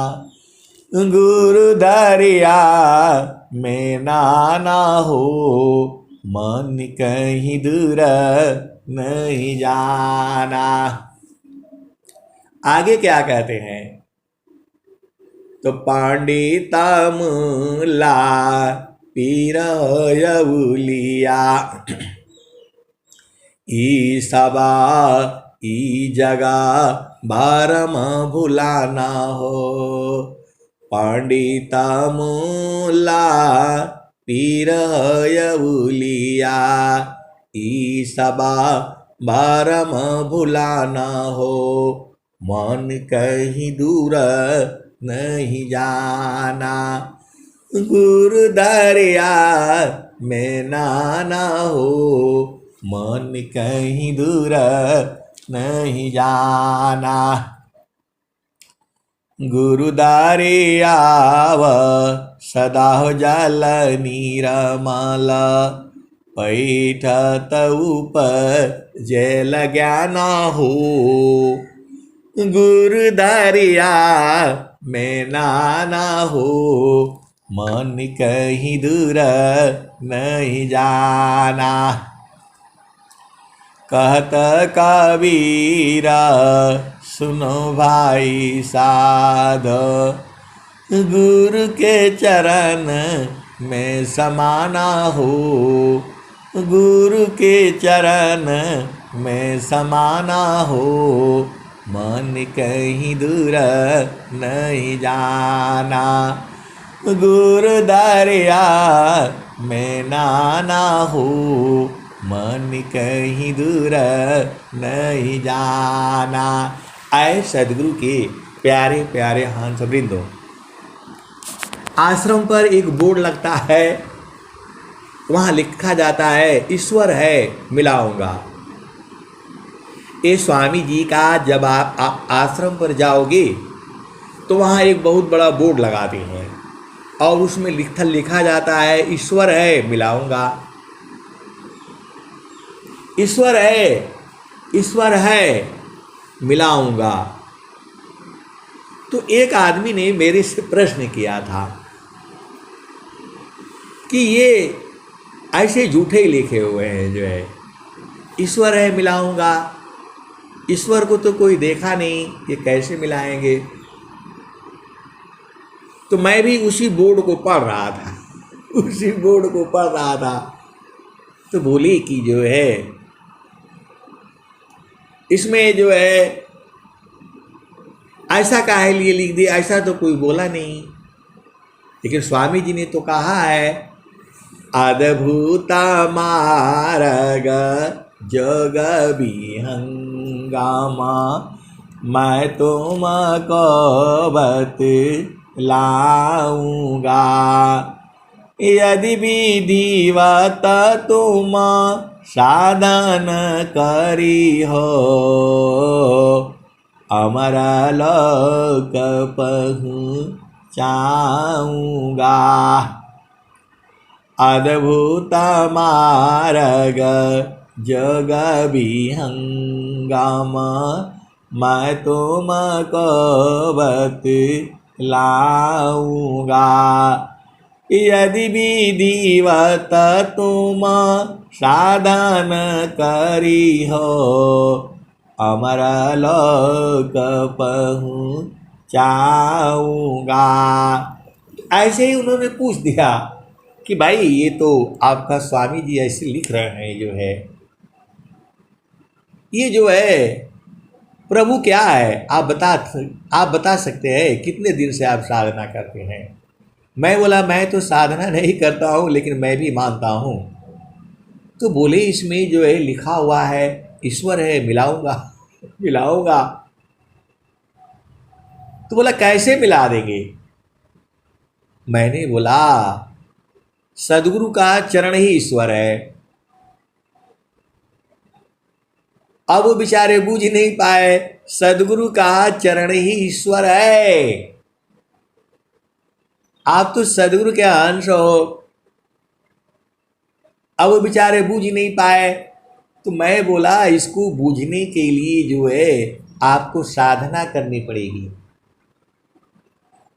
गुरु दरिया में नाना हो मन कहीं दूर नहीं जाना आगे क्या कहते हैं तो पंडिता मुला पीर यवुलिया ई सबा ई जगा बारम भुलाना हो पंडिता मुला पीर यवुलिया ई सबा बारम भुलाना हो मन कहीं दूर नहीं जाना गुरु दरिया में नाना हो मन कहीं दूर नहीं जाना गुरु दरियाव सदा हो जल नीरमल पैठत ऊपर जल ज्ञान हो गुरु दरिया में नाना हो मन कहीं दूर नहीं जाना कहत कबीरा सुनो भाई साध गुरु के चरण में समाना हो गुरु के चरण में समाना हो मन कहीं दूर नहीं जाना गुरु दरिया में नाना हो मन कहीं दूर नहीं जाना आए सदगुरु के प्यारे प्यारे हंस वृंदो आश्रम पर एक बोर्ड लगता है वहाँ लिखा जाता है ईश्वर है मिलाऊंगा ये स्वामी जी का जब आप आश्रम पर जाओगे तो वहाँ एक बहुत बड़ा बोर्ड लगाते हैं और उसमें लिखा जाता है ईश्वर है मिलाऊंगा ईश्वर है मिलाऊंगा। तो एक आदमी ने मेरे से प्रश्न किया था कि ये ऐसे झूठे लिखे हुए हैं जो है ईश्वर है मिलाऊंगा, ईश्वर को तो कोई देखा नहीं, ये कैसे मिलाएंगे। तो मैं भी उसी बोर्ड को पढ़ रहा था तो बोली कि जो है इसमें जो है ऐसा काहे लिए लिख दिया, ऐसा तो कोई बोला नहीं। लेकिन स्वामी जी ने तो कहा है अद्भुत मार्ग जोग विहंगामा मैं तुमको बतलाऊंगा यदि विधिवत तुम साधन करी हो अमर लोक पहुँचाऊंगा अद्भुत मार्ग जग विहंगम, मैं तुमको बतलाऊंगा। यदि विधिवत तुम साधन करी हो, अमर लोक पहुँचाऊंगा। ऐसे ही उन्होंने पूछ दिया कि भाई ये तो आपका स्वामी जी ऐसे लिख रहे हैं, जो है ये जो है प्रभु क्या है, आप बता सकते हैं कितने दिन से आप साधना करते हैं। मैं बोला मैं तो साधना नहीं करता हूँ, लेकिन मैं भी मानता हूँ। तो बोले इसमें जो है लिखा हुआ है ईश्वर है, मिलाऊंगा मिलाऊंगा। तो बोला कैसे मिला देंगे। मैंने बोला सदगुरु का चरण ही ईश्वर है। अब वो बेचारे बूझ नहीं पाए, सदगुरु का चरण ही ईश्वर है। आप तो सदगुरु के अंश हो। अब वो बेचारे बूझ नहीं पाए। तो मैं बोला इसको बूझने के लिए जो है आपको साधना करनी पड़ेगी,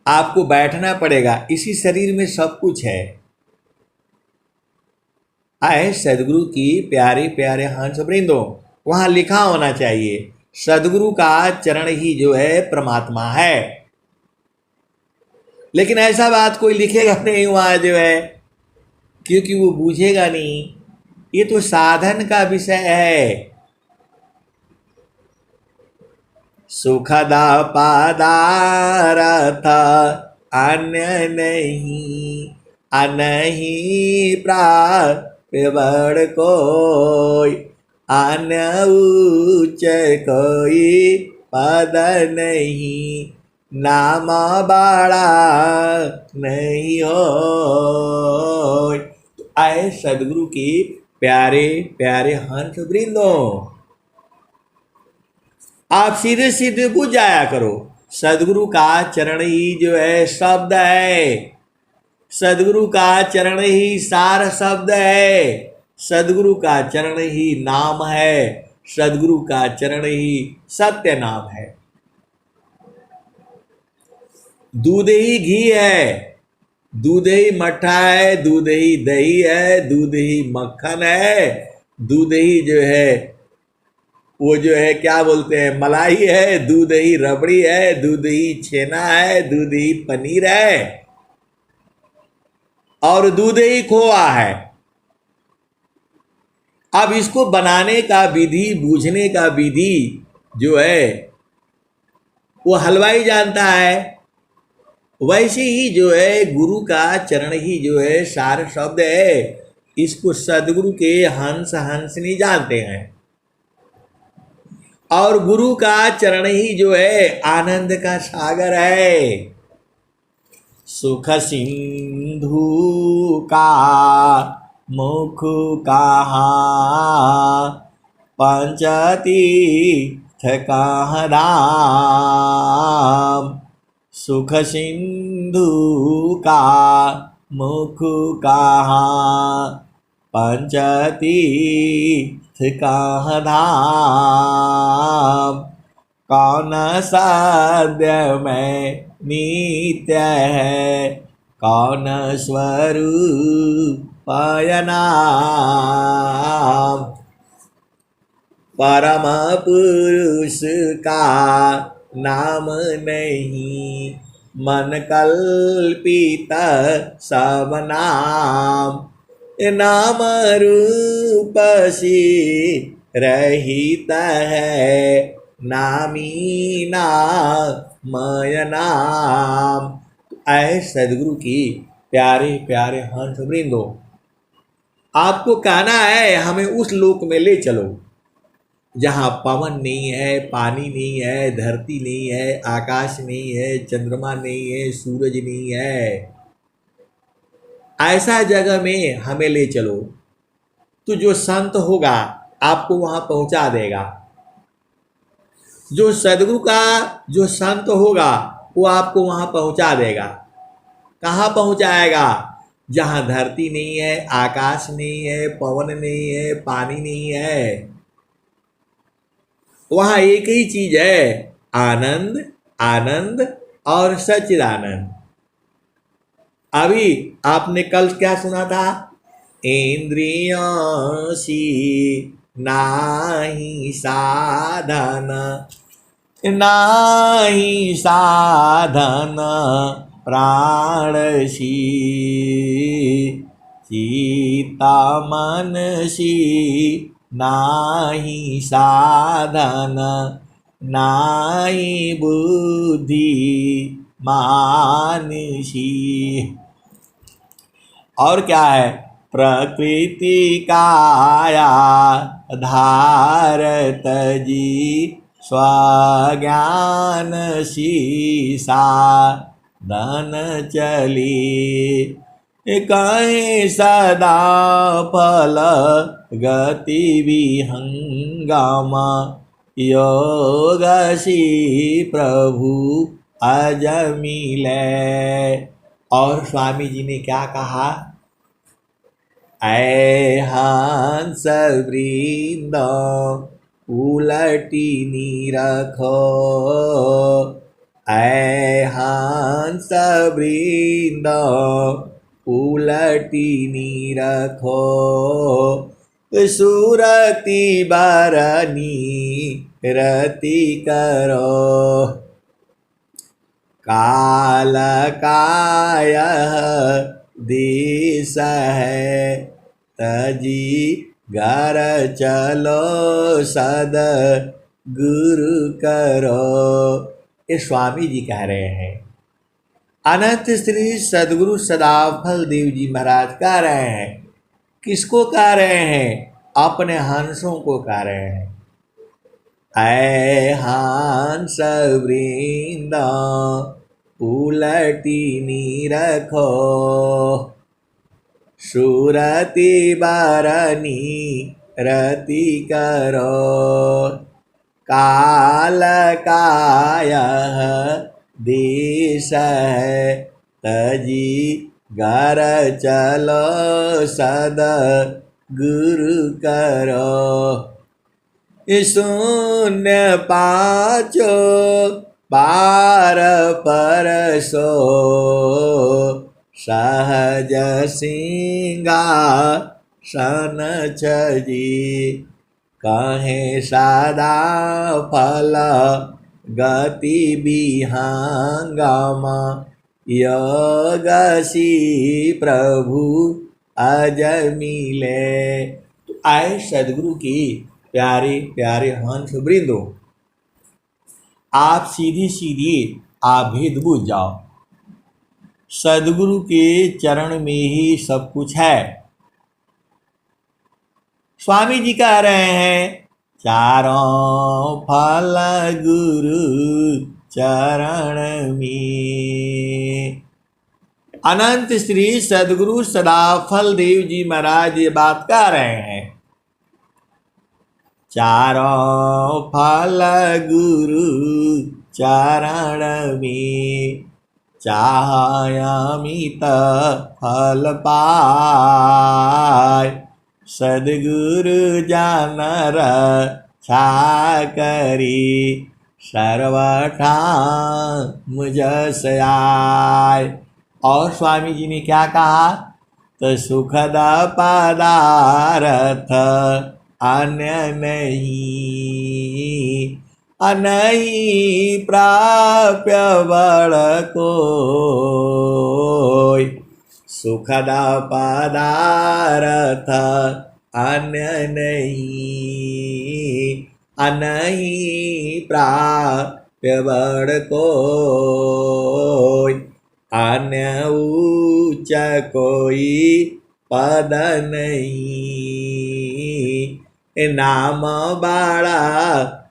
आपको बैठना पड़ेगा। इसी शरीर में सब कुछ है। आए सदगुरु की प्यारे प्यारे हंस वृंदो, वहां लिखा होना चाहिए सदगुरु का चरण ही जो है परमात्मा है। लेकिन ऐसा बात कोई लिखेगा नहीं वहां जो है, क्योंकि वो बूझेगा नहीं। ये तो साधन का विषय है। सुखदा पदारथ अन्य नहीं, अनही प्राप्त कोई, अन्य उच्च कोई पद नहीं, नाम बड़ा नहीं हो। आए सदगुरु की प्यारे प्यारे हंस वृंदों, आप सीधे सीधे बुझ जाया करो। सदगुरु का चरण ही जो है शब्द है, सदगुरु का चरण ही सार शब्द है, सदगुरु का चरण ही नाम है, सदगुरु का चरण ही सत्य नाम है। दूध ही घी है, दूध ही मट्ठा है, दूध ही दही है, दूध ही मक्खन है, दूध ही जो है वो जो है क्या बोलते हैं मलाई है, दूध ही रबड़ी है, दूध ही छेना है, दूध ही पनीर है, और दूध ही खोआ है। अब इसको बनाने का विधि, बूझने का विधि जो है वो हलवाई जानता है। वैसे ही जो है गुरु का चरण ही जो है सार शब्द है। इसको सदगुरु के हंस हंसनी जानते हैं। और गुरु का चरण ही जो है आनंद का सागर है। सुख सिंधु का मुख कहाँ, पंचतीर्थ कहाँ धाम। सुख सिंधु का मुख कहाँ, पंचतीर्थ कहाँ धाम। कौन सद्य में नित्य है, कौन स्वरूप नाम। परम पुरुष का नाम नहीं, मन कल्पित सब नाम। नाम रूप सी रहित है, नामी नामय नाम। ऐ सदगुरु की प्यारे प्यारे हंस वृंदो, आपको कहना है हमें उस लोक में ले चलो जहाँ पवन नहीं है, पानी नहीं है, धरती नहीं है, आकाश नहीं है, चंद्रमा नहीं है, सूरज नहीं है। ऐसा जगह में हमें ले चलो। तो जो संत होगा आपको वहां पहुंचा देगा। जो सदगुरु का जो संत होगा वो आपको वहां पहुंचा देगा। कहाँ पहुंचाएगा? जहाँ धरती नहीं है, आकाश नहीं है, पवन नहीं है, पानी नहीं है, वहाँ एक ही चीज है, आनंद। आनंद और सच्चिदानंद। अभी आपने कल क्या सुना था? इंद्रियों नाही साधन, नाही साधन प्राणसी, चिता मनसी नाही साधन, नाही बुद्धि मानसी। और क्या है? प्रकृति काया धारत जी, स्वज्ञान शीसा धन चली, कहीं सदा फल गति विहंगमा, योगसी प्रभु अजमिले। और स्वामी जी ने क्या कहा? ऐ हंस वृंद उलटी निरखो, ऐ हंस वृंद उलटी निरखो, सुरति बरनी रति करो, काल काय देश है, तजी घर चलो सद गुरु करो। ये स्वामी जी कह रहे हैं। अनंत श्री सदगुरु सदाफल देव जी महाराज कह रहे हैं। किसको कह रहे हैं? अपने हंसों को कह रहे हैं। ऐ हंस वृंद उलटी निरखो, सुरति बरनी रति करो, काल काय देश है, तजी घर चलो सद गुरु करो। शून्य पाचो पार परसो, सहज सिंगा सन छजी, कहे सदा फल गति विहंगमा, योगसी प्रभु अजमिले। तो आए सदगुरु की प्यारे प्यारे हंस वृंदो, आप सीधी सीधी आप भेद बूझ जाओ। सदगुरु के चरण में ही सब कुछ है। स्वामी जी कह रहे हैं, चारों फल गुरु चरण में। अनंत श्री सदगुरु सदाफल देव जी महाराज ये बात कह रहे हैं। चारों फल गुरु चरण में, चाह अमित फल पाय, सदगुरु जन रक्षा करी, सर्वठा मुझ से आय। और स्वामी जी ने क्या कहा? तो सुखद पदार्थ अन्य नहीं, नहीं प्राप्य बड़ कोई, सुखद पदार्थ अन्य नहीं, नहीं प्राप्य बड़ कोई, अन्य उच्च कोई पद नहीं, नाम बड़ा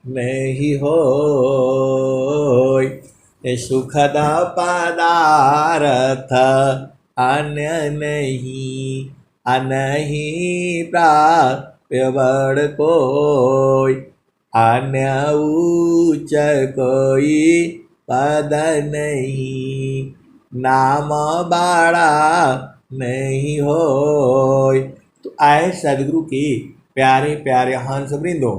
नहीं होय, सुखद पदार्थ अन्य नहीं, नहीं प्राप्य बड़ कोई, अन्य उच्च कोई पद नहीं, नाम बड़ा नहीं होय। तो आए सदगुरु के प्यारे प्यारे हंस वृंदों,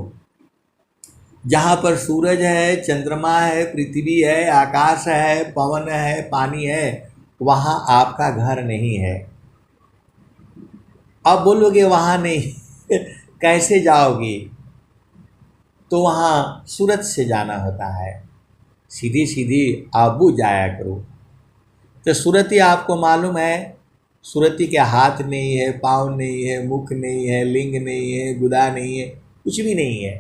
जहाँ पर सूरज है, चंद्रमा है, पृथ्वी है, आकाश है, पवन है, पानी है, वहाँ आपका घर नहीं है। अब बोलोगे वहाँ नहीं कैसे जाओगे? तो वहाँ सूरत से जाना होता है, सीधी सीधी आबू जाया करो। तो सूरती आपको मालूम है, सूरती के हाथ नहीं है, पाँव नहीं है, मुख नहीं है, लिंग नहीं है, गुदा नहीं है, कुछ भी नहीं है।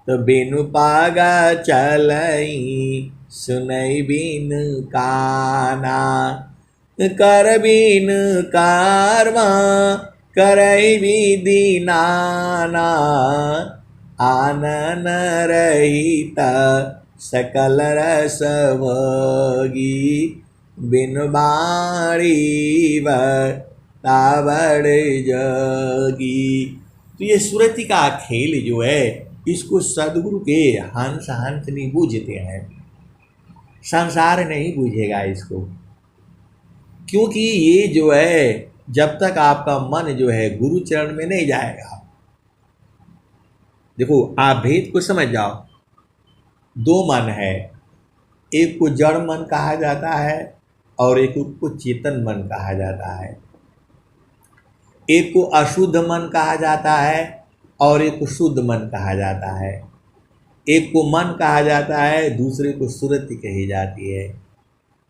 तो बिनु पागा चलई सुनई बिन काना, कर बिन कारवा करई विधि नाना, आनन रहित सकल रस भोगी, बिन बाणी तावड़ जोगी। तो ये सुरति का खेल जो है, इसको सदगुरु के हंस हंस नहीं बूझते हैं, संसार नहीं बूझेगा इसको। क्योंकि ये जो है, जब तक आपका मन जो है गुरु चरण में नहीं जाएगा। देखो, आप भेद को समझ जाओ। दो मन है, एक को जड़ मन कहा जाता है और एक को चेतन मन कहा जाता है। एक को अशुद्ध मन कहा जाता है और एक को शुद्ध मन कहा जाता है। एक को मन कहा जाता है, दूसरे को सुरति कही जाती है।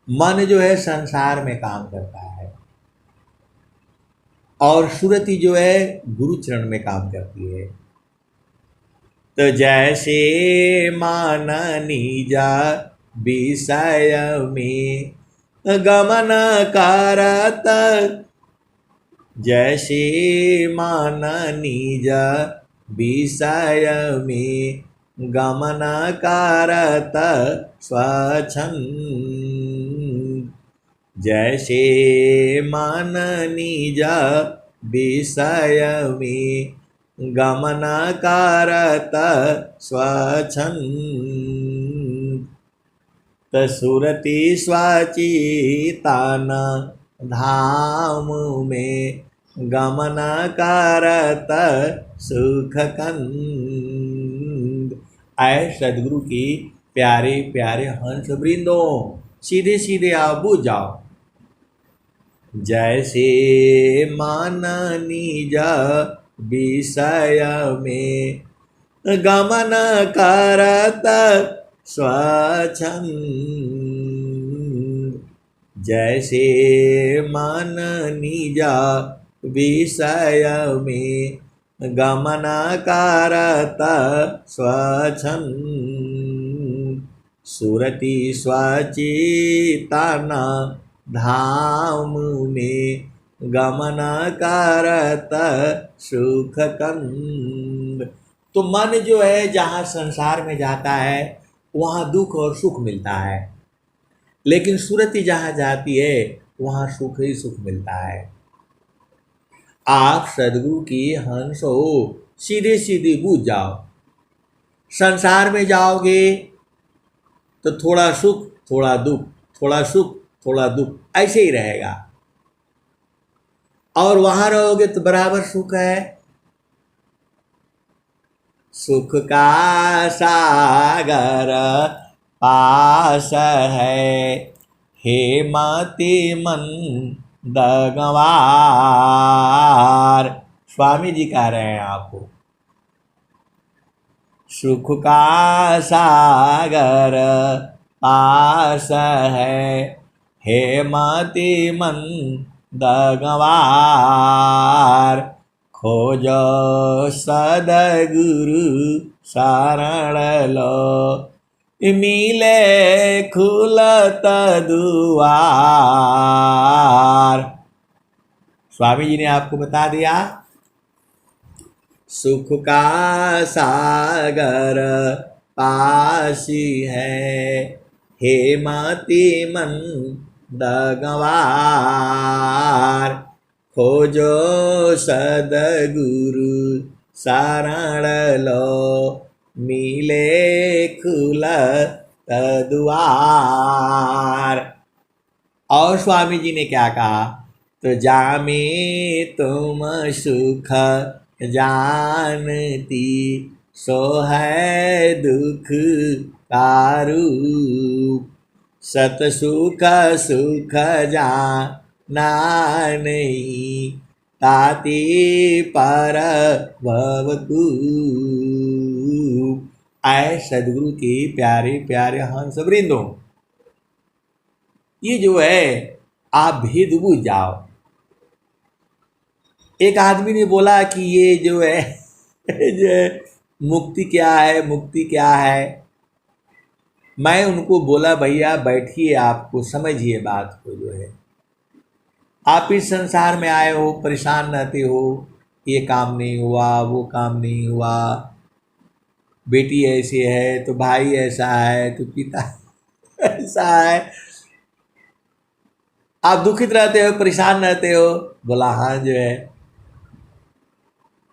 मन जो है संसार में काम करता है और सुरति जो है गुरु चरण में काम करती है। तो जैसे मान निजा विषय में गमन करत, जैसे मान निज विषय में गमन करत स्वच्छंद, जैसे मान निज विषय में गमन करत स्वच्छंद, सुरति स्वचितान धाम में गमन करत सुख कंद। आए सदगुरु की प्यारे प्यारे हंस वृंदों, सीधे सीधे आप बुझ जाओ। जैसे मान निज विषय में गमन करत स्वच्छंद, जैसे मन निज विषय में गमन करत स्वच्छंद, सुरति स्वचितान धाम में गमन करत सुख कंद। तो मन जो है जहाँ संसार में जाता है वहाँ दुख और सुख मिलता है, लेकिन सुरति जहाँ जाती है वहाँ सुख ही सुख मिलता है। आप सदगुरु की हंस हो, सीधे सीधे बूझ जाओ। संसार में जाओगे तो थोड़ा सुख थोड़ा दुख, थोड़ा सुख थोड़ा दुख, ऐसे ही रहेगा। और वहां रहोगे तो बराबर सुख है। सुख का सागर पास है, हे मति मंद गंवार। स्वामी जी कह रहे हैं आपको, सुख का सागर पास है, हे मति मंद गंवार। खोजो सदगुरु शरण लो, मिले खुलत दुआर। स्वामी जी ने आपको बता दिया, सुख का सागर पासी है, हे मति मंद गंवार। खोजो सदगुरु शरण लो, मिले खुलत दुआर। और स्वामी जी ने क्या कहा, तो जामे तुम सुख जानती, सो है दुख कारू, सत सुख सुख जाना नहीं, ताति पर भवतु। आए सदगुरु के प्यारे प्यारे हंस वृंदों, ये जो है आप भेद बुझ जाओ। एक आदमी ने बोला कि ये जो है जो है मुक्ति क्या है, मुक्ति क्या है। मैं उनको बोला भैया बैठिए, आपको समझिए बात को। जो है आप इस संसार में आए हो, परेशान रहते हो, ये काम नहीं हुआ, वो काम नहीं हुआ, बेटी ऐसी है तो भाई ऐसा है तो पिता ऐसा है, आप दुखित रहते हो, परेशान रहते हो। बोला हाँ, जो है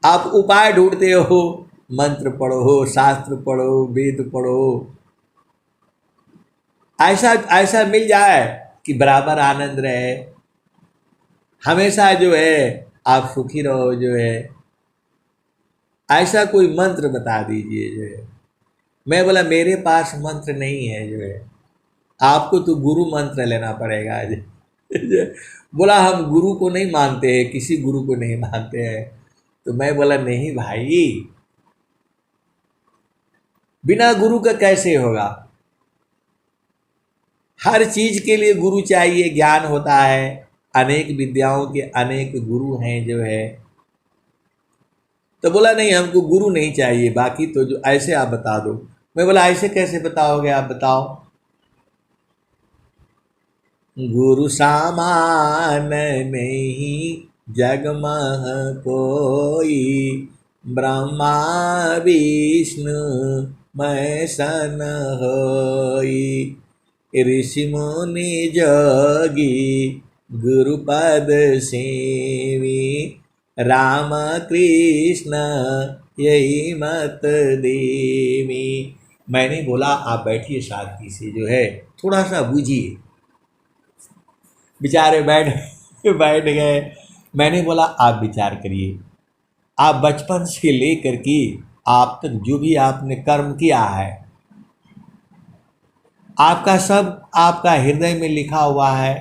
आप उपाय ढूंढते हो, मंत्र पढ़ो, शास्त्र पढ़ो, वेद पढ़ो, ऐसा ऐसा मिल जाए कि बराबर आनंद रहे, हमेशा जो है आप सुखी रहो। जो है ऐसा कोई मंत्र बता दीजिए। जो है मैं बोला मेरे पास मंत्र नहीं है, जो है आपको तो गुरु मंत्र लेना पड़ेगा। बोला हम गुरु को नहीं मानते हैं, किसी गुरु को नहीं मानते हैं। तो मैं बोला नहीं भाई, बिना गुरु का कैसे होगा, हर चीज के लिए गुरु चाहिए, ज्ञान होता है, अनेक विद्याओं के अनेक गुरु हैं। जो है तो बोला नहीं हमको गुरु नहीं चाहिए, बाकी तो जो ऐसे आप बता दो। मैं बोला ऐसे कैसे बताओगे, आप बताओ। गुरु सामान नहीं जग मह कोई, ब्रह्मा विष्णु मैं सन होई, ऋषि मुनि जोगी गुरुपद सेवी, राम कृष्ण यही मत देवी। मैंने बोला आप बैठिए शांति से, जो है थोड़ा सा बूझिए। बेचारे बैठ गए। मैंने बोला आप विचार करिए, आप बचपन से लेकर के आप तक जो भी आपने कर्म किया है, आपका सब आपका हृदय में लिखा हुआ है।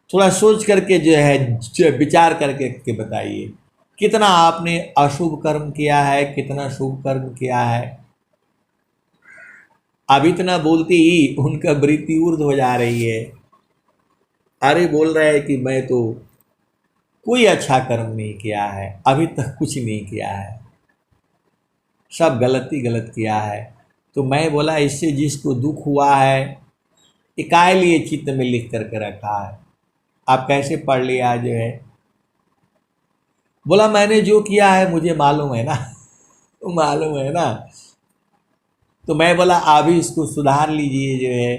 थोड़ा सोच करके जो है विचार करके बताइए, कितना आपने अशुभ कर्म किया है, कितना शुभ कर्म किया है। अब इतना बोलते ही उनका वृत्ति ऊर्ध्व हो जा रही है। अरे बोल रहे हैं कि मैं तो कोई अच्छा कर्म नहीं किया है, अभी तक कुछ नहीं किया है, सब गलत किया है। तो मैं बोला इससे जिसको दुख हुआ है इकाए लिए चित्त में लिख करके रखा है, आप कैसे पढ़ लिया। जो है बोला मैंने जो किया है मुझे मालूम है ना मालूम है ना। तो मैं बोला अभी इसको सुधार लीजिए। जो है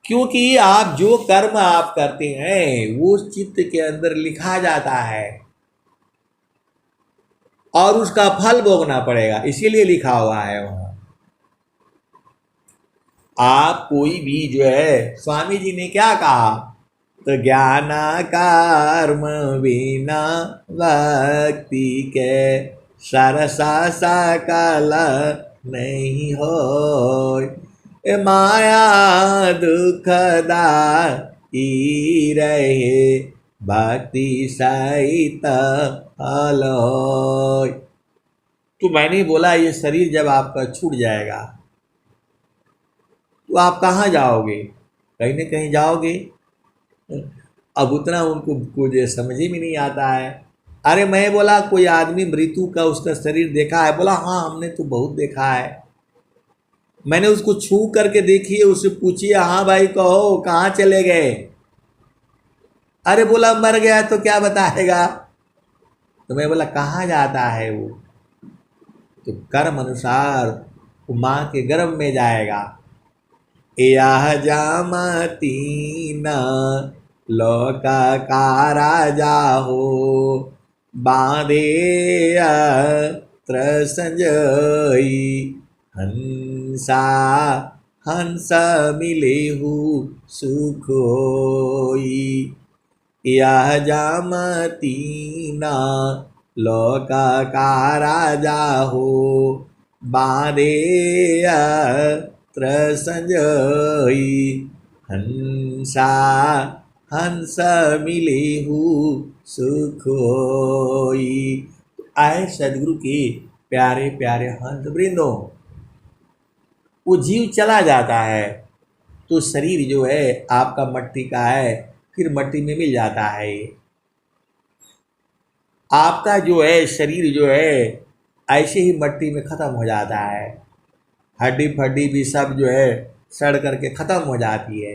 क्योंकि आप जो कर्म आप करते हैं वो चित्त के अंदर लिखा जाता है और उसका फल भोगना पड़ेगा, इसीलिए लिखा हुआ है वहां। आप कोई भी जो है, स्वामी जी ने क्या कहा, तो ज्ञान कर्म बिना भक्ति के सरसा सकल नहीं हो, माया दुखदा ई रहे भक्ति सहित हलो। तो मैंने बोला ये शरीर जब आपका छूट जाएगा तो आप कहाँ जाओगे, कहीं न कहीं जाओगे। अब उतना उनको कुछ समझ ही में नहीं आता है। अरे मैं बोला कोई आदमी मृत्यु का उसका शरीर देखा है, बोला हाँ हमने तो बहुत देखा है। मैंने उसको छू करके देखिए, उससे पूछिए हाँ भाई कहो कहाँ चले गए। अरे बोला मर गया तो क्या बताएगा। तो मैं बोला कहाँ जाता है वो, तो कर्म अनुसार वो माँ के गर्भ में जाएगा। यह जामतीन लोक का राजा हो, बांधे अत्र संजयी हंसा हंस मिलेहु सुख होई। यह जामती ना लोक का राजा हो, बांधे अत्र संजोई। हंसा हंस मिलेहु सुख होई। आए सदगुरु के प्यारे प्यारे हंस वृंदों, वो जीव चला जाता है तो शरीर जो है आपका मट्टी का है, फिर मट्टी में मिल जाता है। आपका जो है शरीर जो है ऐसे ही मट्टी में ख़त्म हो जाता है। हड्डी फड्डी भी सब जो है सड़ करके ख़त्म हो जाती है।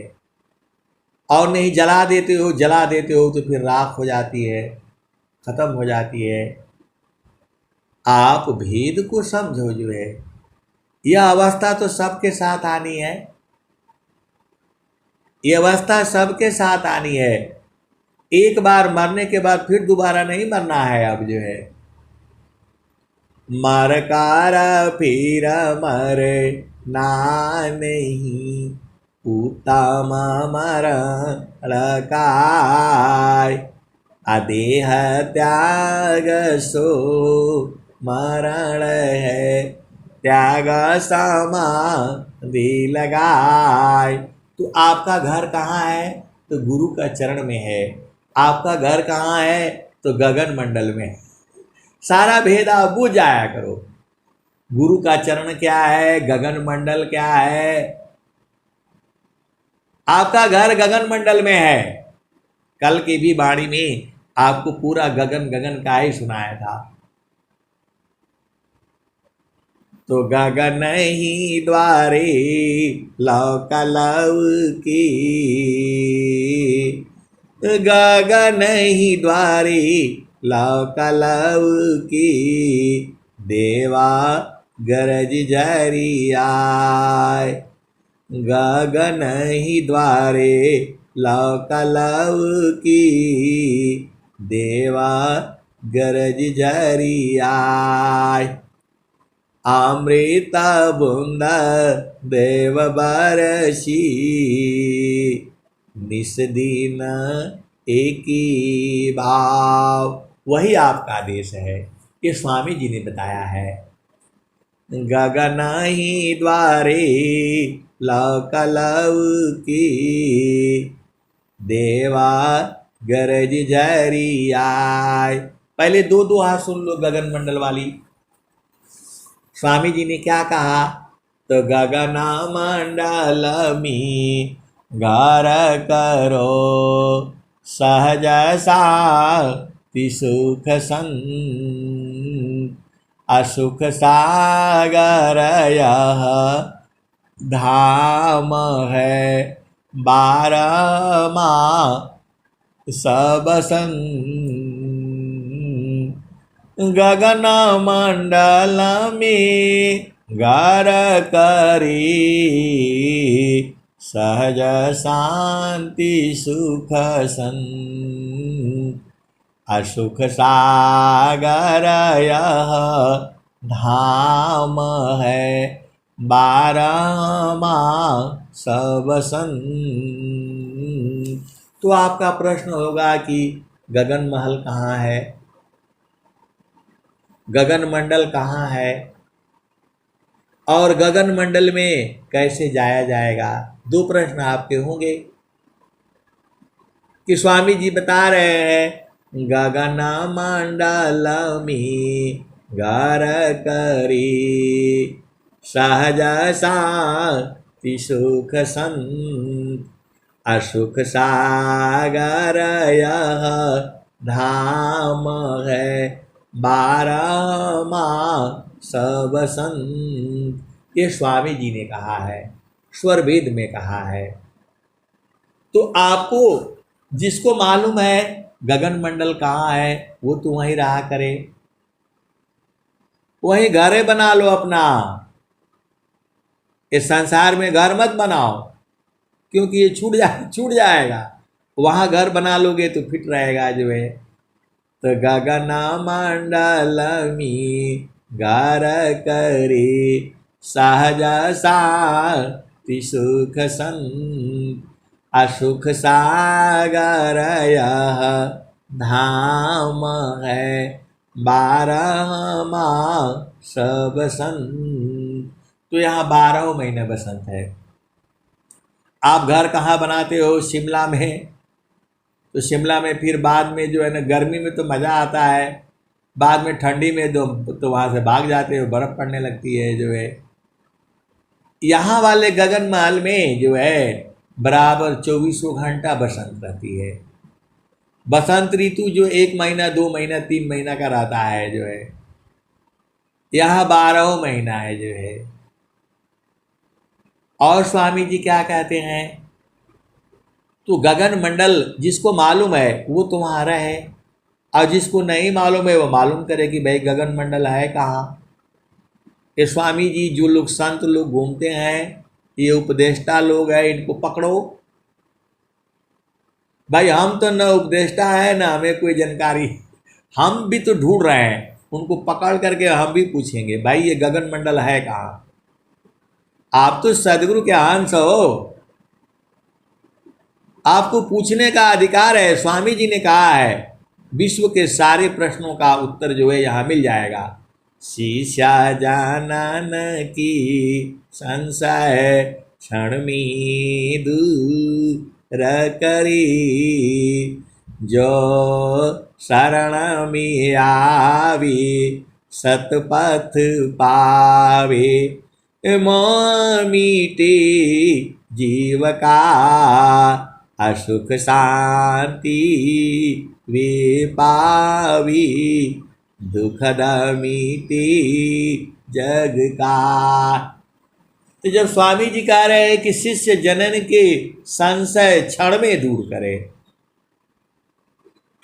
और नहीं जला देते हो तो फिर राख हो जाती है, ख़त्म हो जाती है। आप भेद को समझो जो है, यह अवस्था तो सबके साथ आनी है, यह अवस्था सबके साथ आनी है। एक बार मरने के बाद फिर दोबारा नहीं मरना है। अब जो है मर कार फिर मर ना नहीं, उत्तम मरण काय। अदेह त्याग सो मरण है, त्याग समाधि लगाए। तो आपका घर कहाँ है? तो गुरु का चरण में है। आपका घर कहाँ है? तो गगन मंडल में। सारा भेद आप बुझ जाया करो। गुरु का चरण क्या है, गगन मंडल क्या है? आपका घर गगन मंडल में है। कल की भी वाणी में आपको पूरा गगन गगन का ही सुनाया था। तो गगन ही द्वारे लौक लौकी, गगन ही द्वारे लौक लौकी। देवा गरज झरी आए, गगन ही द्वारे लौक लौकी। देवा गरज झरी आए। अमृत बूंद देव बरसी, निस दिन एक ही भाव। वही आपका देश है, ये स्वामी जी ने बताया है। गगन ही द्वारे लौक लौकी, देवा गरज झरी आए। पहले दो दोहा सुन लो गगन मंडल वाली। स्वामी जी ने क्या कहा? तो गगन मंडल में घर करो, सहज शांति सुख संग। असुख सागर यह धाम है, बारहमा सब संग। गगन मंडल में घर करी, सहज शांति सुख संग। असुख सागर यह धाम है, बारहमा सब संग। तो आपका प्रश्न होगा कि गगन महल कहाँ है, गगन मंडल कहाँ है, और गगन मंडल में कैसे जाया जाएगा? दो प्रश्न आपके होंगे कि स्वामी जी बता रहे हैं गगन मंडल में घर करी, सहज शांति सुख संग। असुख सागर यह धाम है, बारहमा सब संग। ये स्वामी जी ने कहा है, स्वर वेद में कहा है। तो आपको जिसको मालूम है गगन मंडल कहाँ है, वो तो वहीं रहा करे, वहीं घर बना लो अपना। इस संसार में घर मत बनाओ, क्योंकि ये छूट जाएगा। वहां घर बना लोगे तो फिट रहेगा जो है। तो गगन मंडल में घर करे, सहज शांति सुख संत असुख सागर यह धाम है, 12 माह सब बसंत। तो यहाँ 12 महीने बसंत है। आप घर कहाँ बनाते हो? शिमला में। तो शिमला में फिर बाद में जो है ना, गर्मी में तो मज़ा आता है, बाद में ठंडी में तो वहाँ से भाग जाते हो, बर्फ़ पड़ने लगती है जो है। यहाँ वाले गगन महल में जो है बराबर 24 घंटा बसंत रहती है। बसंत ऋतु जो 1 महीना 2 महीना 3 महीना का रहता है जो है, यहाँ 12 महीना है जो है। और स्वामी जी क्या कहते हैं? तो गगन मंडल जिसको मालूम है वो तुम्हारा है, और जिसको नहीं मालूम है वो मालूम करे कि भाई गगन मंडल है कहाँ। ये स्वामी जी जो लोग संत लोग घूमते हैं, ये उपदेष्टा लोग हैं, इनको पकड़ो। भाई हम तो न उपदेष्टा है न हमें कोई जानकारी, हम भी तो ढूंढ रहे हैं। उनको पकड़ करके हम भी पूछेंगे भाई ये गगन मंडल है कहाँ। आप तो सदगुरु के अंश हो, आपको पूछने का अधिकार है। स्वामी जी ने कहा है विश्व के सारे प्रश्नों का उत्तर जो है यहाँ मिल जाएगा। शिष्या जानन की संशय क्षण में दूर करी, जो शरण में आवे सतपथ पावे, मीटे जीव का असुख शांति वे पावी, दुखद मीटे जग का। तो जब स्वामी जी कह रहे हैं कि शिष्य जनन के संशय क्षण में दूर करे,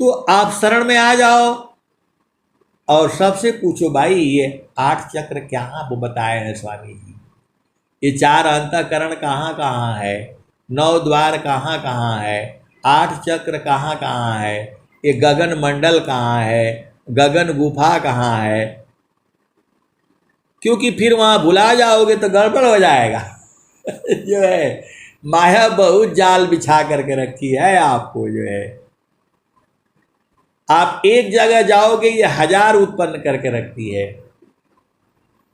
तो आप शरण में आ जाओ और सबसे पूछो भाई ये 8 चक्र क्या वो बताए हैं स्वामी जी, ये 4 अंतःकरण कहाँ कहाँ है, 9 द्वार कहाँ कहाँ है, 8 चक्र कहाँ कहाँ है, ये गगन मंडल कहाँ है, गगन गुफा कहाँ है। क्योंकि फिर वहाँ भुला जाओगे तो गड़बड़ हो जाएगा। जो है माया बहुत जाल बिछा करके रखी है आपको जो है। आप एक जगह जाओगे ये 1000 उत्पन्न करके रखती है।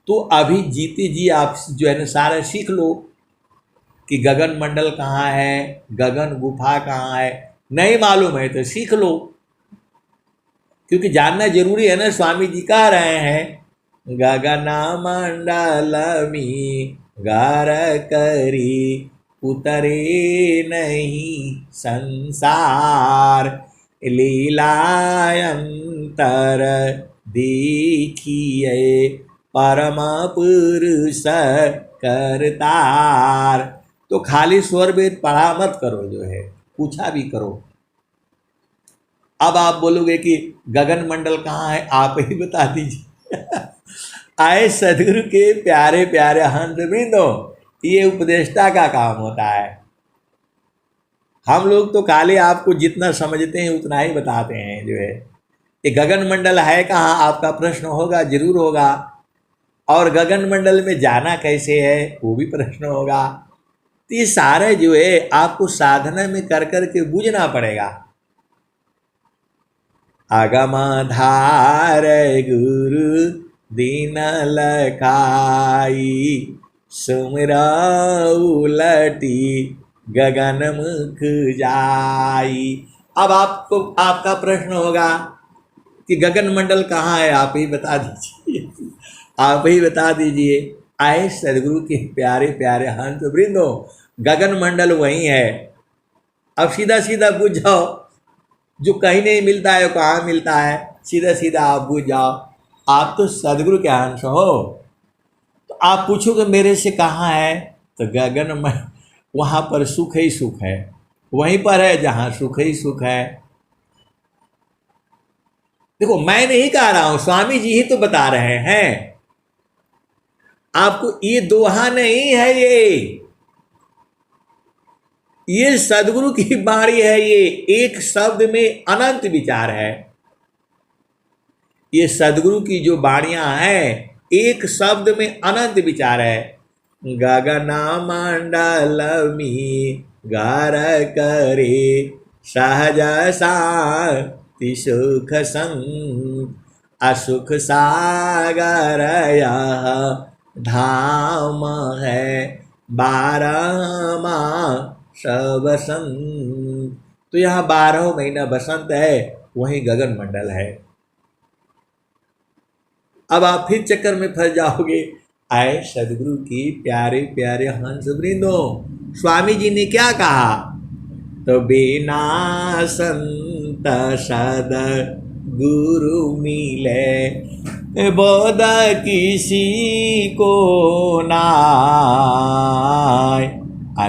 तो अभी जीते जी आप जो है ना सारा सीख लो कि गगन मंडल कहाँ है, गगन गुफा कहाँ है। नहीं मालूम है तो सीख लो, क्योंकि जानना जरूरी है ना। स्वामी जी कह रहे हैं गगन मंडल में घर करी, उतरे नहीं संसार, लीलायंतर देखिए परम पुरुष करतार। तो खाली स्वर वेद पढ़ा मत करो जो है, पूछा भी करो। अब आप बोलोगे कि गगन मंडल कहाँ है, आप ही बता दीजिए। आए सदगुरु के प्यारे प्यारे हंस वृंदो, ये उपदेष्टा का काम होता है। हम लोग तो खाली आपको जितना समझते हैं उतना ही बताते हैं जो है। ये गगन मंडल है कहाँ आपका प्रश्न होगा, जरूर होगा। और गगन मंडल में जाना कैसे है वो भी प्रश्न होगा। तो ये सारे जो है आपको साधना में कर कर के बूझना पड़ेगा। आगमाधार गुरु दीन लखाई, सुमिरा उलटी गगन मुख जाई। अब आपको आपका प्रश्न होगा कि गगन मंडल कहाँ है, आप ही बता दीजिए। आप ही बता दीजिए। आए सदगुरु के प्यारे प्यारे हंस वृंदो, गगन मंडल वही है। अब सीधा सीधा बुझ जाओ, जो कहीं नहीं मिलता है वो कहाँ मिलता है, सीधा सीधा आप बुझ जाओ। आप तो सदगुरु के अंश हो। तो आप पूछोगे मेरे से कहाँ है, तो गगन में वहाँ पर सुख ही सुख है, वहीं पर है जहाँ सुख ही सुख है। देखो मैं नहीं कह रहा हूँ, स्वामी जी ही तो बता रहे हैं आपको। ये दोहा नहीं है, ये सदगुरु की बाणी है। ये एक शब्द में अनंत विचार है। ये सदगुरु की जो बाणियां हैं एक शब्द में अनंत विचार है। गगना मंडलमी गार करे सहज शांति सुख संग असुख सागर यह धाम है 12 मास बसंत। तो यहाँ 12 महीना बसंत है, वहीं गगन मंडल है। अब आप फिर चक्कर में फंस जाओगे। आए सदगुरु की प्यारे प्यारे हंस वृंदो, स्वामी जी ने क्या कहा? तो बिना संत सद गुरु मिले बोध किसी को नाय,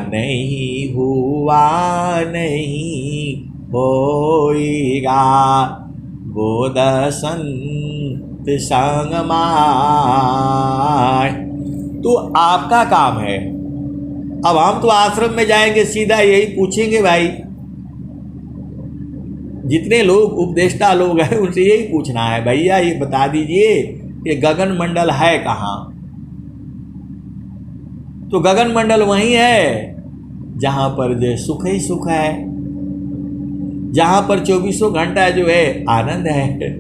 नहीं हुआ नहीं होएगा बोध संत संग माय। तो आपका काम है। अब हम तो आश्रम में जाएंगे, सीधा यही पूछेंगे भाई, जितने लोग उपदेष्टा लोग हैं उनसे यही पूछना है, भैया ये बता दीजिए ये गगन मंडल है कहाँ? तो गगन मंडल वहीं है जहां पर जो सुख ही सुख है, जहां पर 24 घंटा जो है आनंद है।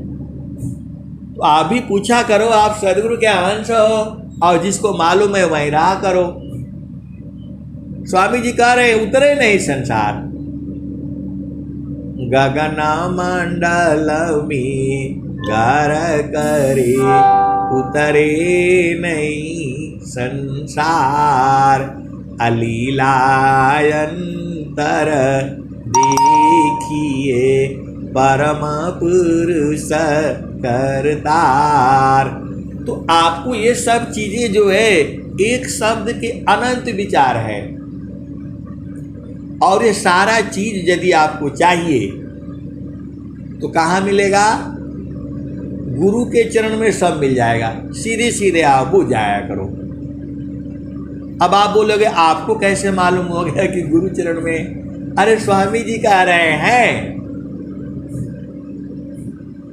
तो आप भी पूछा करो, आप सदगुरु के अंश हो, और जिसको मालूम है वहीं रहा करो। स्वामी जी कह रहे उतरे नहीं संसार। गगन मंडल में घर करे उतरे नहीं संसार, अलीलायंतर देखिए परम पुरुष करतार। तो आपको ये सब चीजें जो है एक शब्द के अनंत विचार है, और ये सारा चीज यदि आपको चाहिए तो कहाँ मिलेगा? गुरु के चरण में सब मिल जाएगा। सीधे सीधे आप बुझ जाया करो। अब आप बोलोगे आपको कैसे मालूम हो गया कि गुरु चरण में? अरे स्वामी जी कह रहे हैं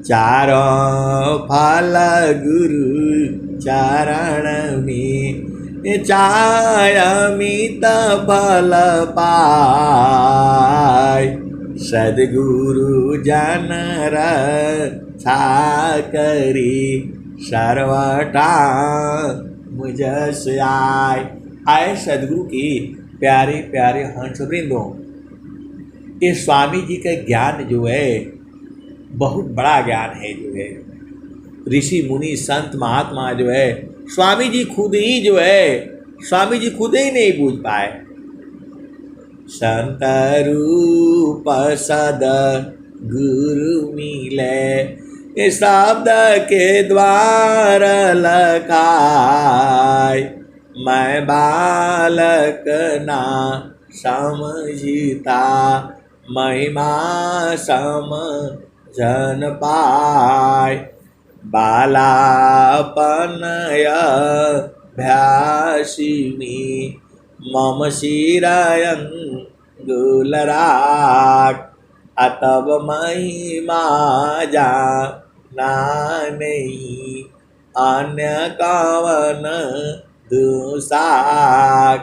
चारों फल गुरु चरण में चायमित फल पाय, सदगुरु जन रक्षा करी सर्वटा मुझस आय। आए सदगुरु की प्यारे प्यारे हंस वृंदों, ये स्वामी जी का ज्ञान जो है बहुत बड़ा ज्ञान है। जो है ऋषि मुनि संत महात्मा जो है, स्वामी जी खुद ही जो है, स्वामी जी खुद ही नहीं बूझ पाए। संत रूप सद गुरु मिले, ये शब्द के द्वार लखाय, मैं बालक ना समझता महिमा समझन पाय, बालापनय भ्यासिनी मम शिरयन गुलराग, अतब महिमा जाना नहीं अन्य कवन दुसाक।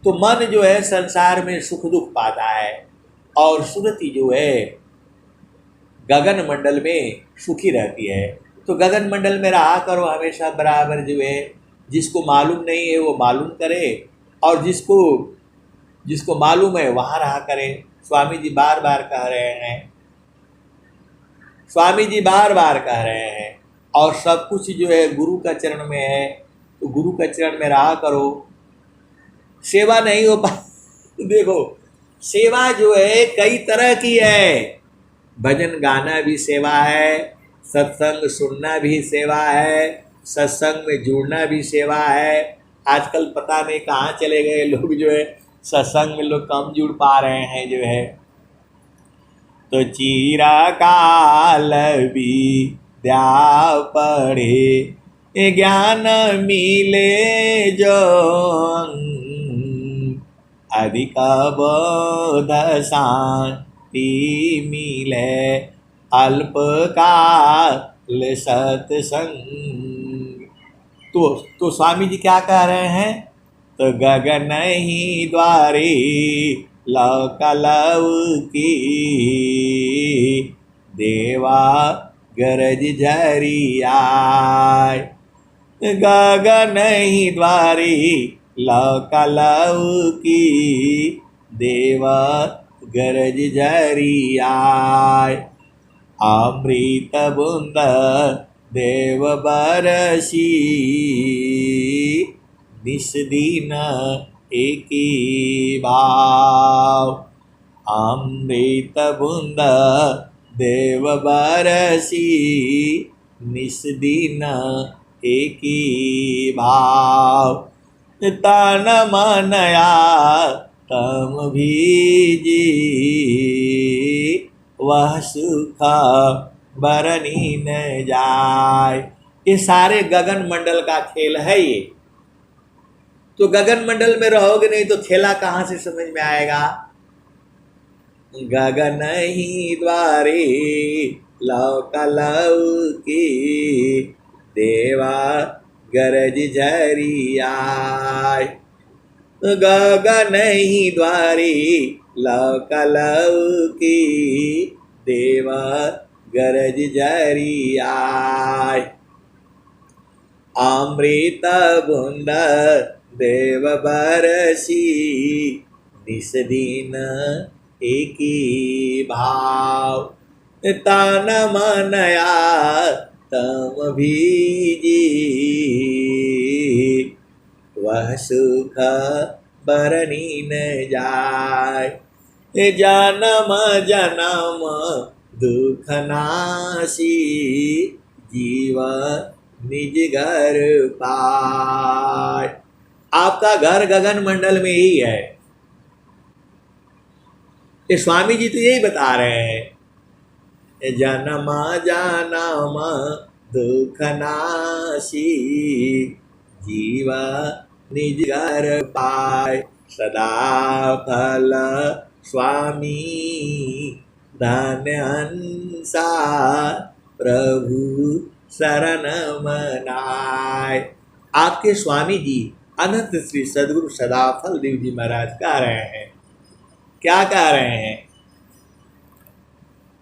तो मन जो है संसार में सुख दुख पाता है, और सुरति जो है गगन मंडल में सुखी रहती है। तो गगन मंडल में रहा करो हमेशा बराबर। जो है जिसको मालूम नहीं है वो मालूम करे, और जिसको मालूम है वहाँ रहा करे। स्वामी जी बार बार कह रहे हैं, स्वामी जी बार बार कह रहे हैं, और सब कुछ जो है गुरु का चरण में है, तो गुरु का चरण में रहा करो। सेवा नहीं हो पा देखो सेवा जो है कई तरह की है। भजन गाना भी सेवा है, सत्संग सुनना भी सेवा है, सत्संग में जुड़ना भी सेवा है। आजकल पता नहीं कहाँ चले गए लोग, जो है सत्संग में लोग कम जुड़ पा रहे हैं। जो है तो चिरकाल विद्या पढ़े ज्ञान मिले जो, अधिक बोध शांति मिले अल्पकाल सत्संग। तो स्वामी जी क्या कह रहे हैं? तो गगन ही द्वारे लौकलव की देवा गरज झरियाय। गगन ही द्वारे लौकलव की देवा गरज झरियाय। अमृत बूंद देव बरसी निस दिन एकी भाव। अमृत बूंद देव बरसी निस दिन एकी भाव। तन मनया तम भीजी वह सुख बरनी न जाय। ये सारे गगन मंडल का खेल है ये। तो गगन मंडल में रहोगे नहीं तो खेला कहाँ से समझ में आएगा? गगन ही द्वारे लौकलव की देवा गरज झरियाय। गगन ही द्वारे लौकलव की देवा गरज झरियाय। अमृत बूंद देव बरसी निस दिन एकी भाव। तन मनया तम भीजी वह सुख बरनी न जाय। जन्म जन्म दुख नासी जीव निज घर पाय। आपका घर गगन मंडल में ही है। ये स्वामी जी तो यही बता रहे हैं। जन्म जन्म दुख नासी जीव निज घर पाय। सदा फल स्वामी धन्य हंसा प्रभु शरण मनाय। आपके स्वामी जी अनंत श्री सदगुरु सदाफल देव जी महाराज कह रहे हैं। क्या कह रहे हैं?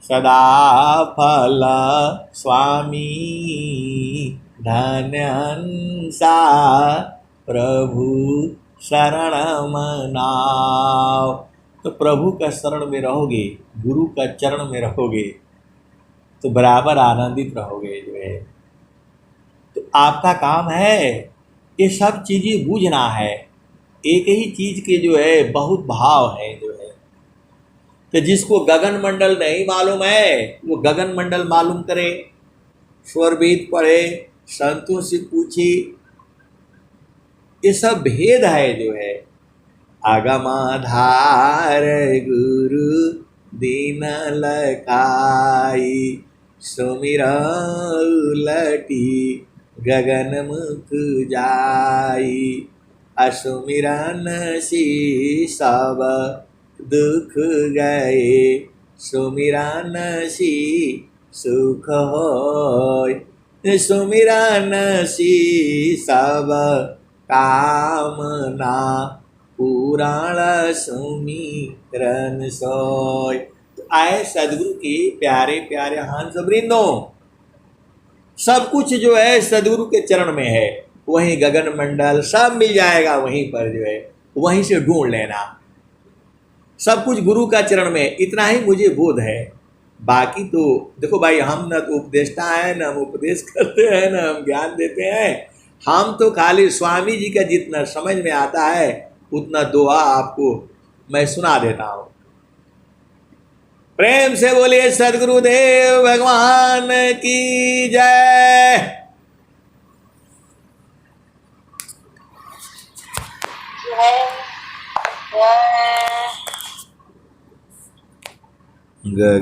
सदा फल स्वामी धन्य हंसा प्रभु शरण मनाओ। तो प्रभु का शरण में रहोगे, गुरु का चरण में रहोगे तो बराबर आनंदित रहोगे जो है। तो आपका काम है ये सब चीज़ें बूझना है। एक ही चीज़ के जो है बहुत भाव है जो है। तो जिसको गगन मंडल नहीं मालूम है वो गगन मंडल मालूम करे, स्वरवेद पढ़े, संतों से पूछे। ये सब भेद है जो है। आगमाधार गुरु दीन लखाई सुमिरौ लटी गगन मुख जाई। असुमिरन सी सब दुख गए सुमिरन सी सुख होय। सुमिरन सी सब कामना पुराण सुमिरन सोय। तो आए सदगुरु के प्यारे प्यारे हंस वृंदों, सब कुछ जो है सदगुरु के चरण में है। वहीं गगन मंडल सब मिल जाएगा, वहीं पर जो है वहीं से ढूंढ लेना। सब कुछ गुरु का चरण में, इतना ही मुझे बोध है। बाकी तो देखो भाई, हम न तो उपदेष्टा हैं, न हम उपदेश करते हैं, न हम ज्ञान देते हैं। हम तो खाली स्वामी जी का जितना समझ में आता है उतना दोहा आपको मैं सुना देता हूँ। प्रेम से बोलिए सदगुरुदेव भगवान की जय। जय।